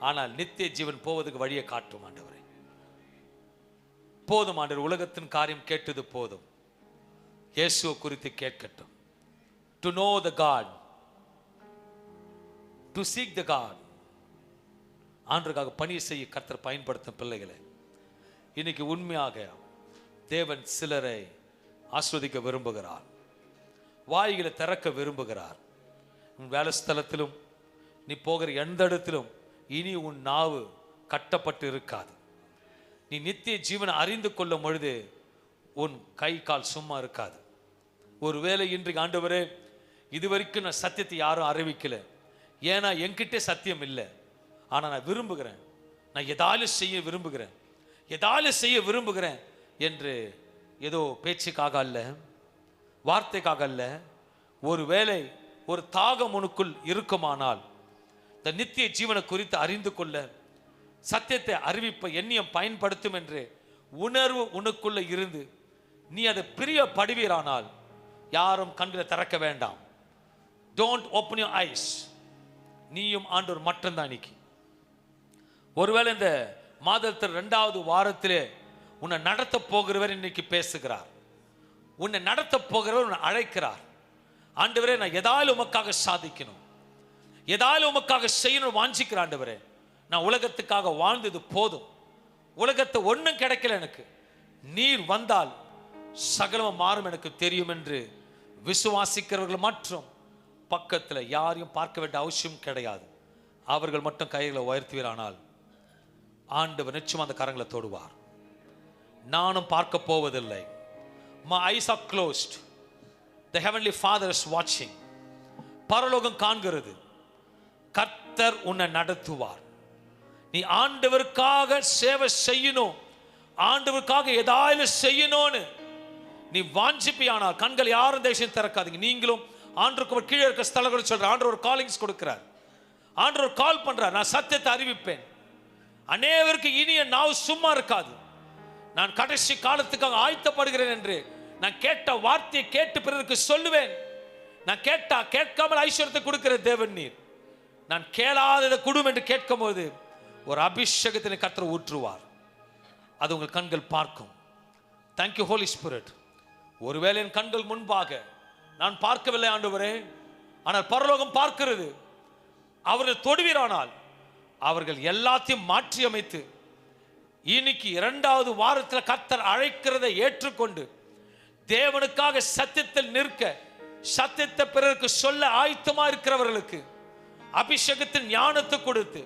ஆனால் நித்திய ஜீவன் போவதுக்கு வழியை காட்டும் ஆண்டவரே. போதும் ஆண்டவர், உலகத்தின் காரியம் கேட்டது போதும். இயேசுவை குறித்து கேட்கட்டும். To know the God, to seek the God. ஆண்டவருக்காக பணி செய்ய கர்த்தர் பயன்படுத்தும் பிள்ளைகளை இன்னைக்கு உண்மையாக தேவன் சிலரை ஆஸ்வதிக்க விரும்புகிறார், வாய்களை திறக்க விரும்புகிறார். உன் வேலை ஸ்தலத்திலும் நீ போகிற எந்த இடத்திலும் இனி உன் நாவு கட்டப்பட்டு இருக்காது. நீ நித்திய ஜீவனை அறிந்து கொள்ளும் பொழுது உன் கை கால் சும்மா இருக்காது. ஒருவேளை இன்றைக்கு ஆண்டவரே, இதுவரைக்கும் நான் சத்தியத்தை யாரும் அறிவிக்கல, ஏன்னா என்கிட்ட சத்தியம் இல்லை, ஆனால் நான் விரும்புகிறேன், நான் எதாலும் செய்ய விரும்புகிறேன், எதாலும் செய்ய விரும்புகிறேன் என்று ஏதோ பேச்சுக்காக அல்ல, வார்த்தைக்காக அல்ல, ஒருவேளை ஒரு தாகம் உனக்குள் இருக்குமானால் இந்த நித்திய ஜீவனை குறித்து அறிந்து கொள்ள சத்தியத்தை அறிவிப்ப எண்ணியம் பயன்படுத்தும் என்று உணர்வு உனக்குள்ள இருந்து நீ அதை பிரியப்படுவீரானால் யாரும் கண்களை திறக்க வேண்டாம். Don't open your eyes. நீயும் ஆண்டவர் மட்டும்தான். இன்னைக்கு ஒருவேளை இந்த மாதத்தில் 2வது வாரத்திலே உன்னை நடத்த போகிறவர் இன்னைக்கு பேசுகிறார். உன்னை நடத்த போகிறவர் உன்னை அழைக்கிறார். ஆண்டவரே, நான் எதாலும் உமக்காக சாதிக்கணும், எதாலும் உமக்காக செய்யணும் வாஞ்சிக்கிற ஆண்டவரே. நான் உலகத்துக்காக வாழ்ந்தது போதும், உலகத்தை ஒன்றும் கிடைக்கல, எனக்கு நீர் வந்தால் சகலமும் மாறும் எனக்கு தெரியும் என்று விசுவாசிக்கிறவர்கள் மற்றும் பக்கத்தில் யாரையும் பார்க்க வேண்டிய அவசியம் கிடையாது. அவர்கள் மட்டும் கைகளை உயர்த்துவீரானால் ஆண்டவர் நிச்சயம் அந்த கரங்களை தொடுவார். நானும் பார்க்க போவதில்லை. My eyes are closed. The heavenly Father is watching. பரலோகம் காண்கிறது. கர்த்தர் உன்னை நடத்துவார். நீ ஆண்டவருக்காக சேவை செய்யணும், ஆண்டவருக்காக ஏதாவது செய்யணும்னு நீ வாஞ்சிப்பியானால் கண்கள் யாரும் தேசம் திறக்காதீங்க. நீங்களும் ஆண்டவருக்கு கீழே இருக்க ஸ்தலங்களை சொல்ற ஆண்டவர் ஒரு காலிங்ஸ் கொடுக்கிறார். ஆண்டவர் கால் பண்றார். நான் சத்தியத்தை அறிவிப்பேன். அநேகருக்கு இனிய நாவு சும்மா இருக்காது. நான் கடைசி காலத்துக்காக ஆயத்தப்படுகிறேன் என்று நான் கேட்ட வார்த்தையை கேட்டு பிறருக்கு சொல்லுவேன். நான் கேட்காமல் ஐஸ்வர்யத்தை கொடுக்கிற தேவன் நீர். நான் கேளாததை குடும் என்று கேட்கும் போது ஒரு அபிஷேகத்தினை கர்த்தர் ஊற்றுவார். அது உங்கள் கண்கள் பார்க்கும். Thank you Holy Spirit. ஒருவேளை என் கண்கள் முன்பாக நான் பார்க்கவில்லை ஆண்டவரே, ஆனால் பரலோகம் பார்க்கிறது. அவர்கள் தொடுவீரானால் அவர்கள் எல்லாத்தையும் மாற்றி அமைத்து இன்னைக்கு 2வது வாரத்தில் கர்த்தர் அழைக்கிறதை ஏற்றுக்கொண்டு தேவனுக்காக சத்தியத்தில் நிற்க, சத்தியத்தை பிறருக்கு சொல்ல ஆயத்தமா இருக்கிறவர்களுக்கு அபிஷேகத்தின் ஞானத்தை கொடுத்து,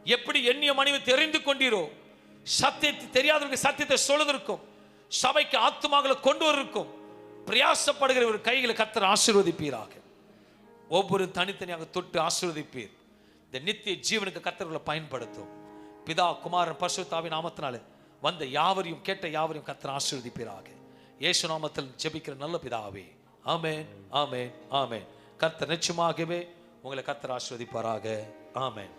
எப்படி எண்ணிய மனைவி தெரிந்து கொண்டீரோ சத்தியத்தை தெரியாதவர்களுக்கு சத்தியத்தை சொல்வதற்கும் சபைக்கு ஆத்துமாக்களை கொண்டு வருவதற்கும் பிரயாசப்படுகிற ஒரு கைகளை கர்த்தர் ஆசீர்வதிப்பீராக. ஒவ்வொரு தனித்தனியாக தொட்டு ஆசீர்வதிப்பீர். இந்த நித்திய ஜீவனுக்கு கர்த்தர்களை பயன்படுத்தும். பிதா குமாரன் பரிசுத்த ஆவியின் நாமத்தினாலே வந்த யாவரையும் கேட்ட யாவரையும் கர்த்தர் ஆசீர்வதிப்பீராக. இயேசு நாமத்தில் ஜெபிக்கிற நல்ல பிதாவே, ஆமென், ஆமென், ஆமென். கர்த்தர் நிச்சயமாகவே உங்களை கர்த்தர் ஆசீர்வதிப்பாராக. ஆமென்.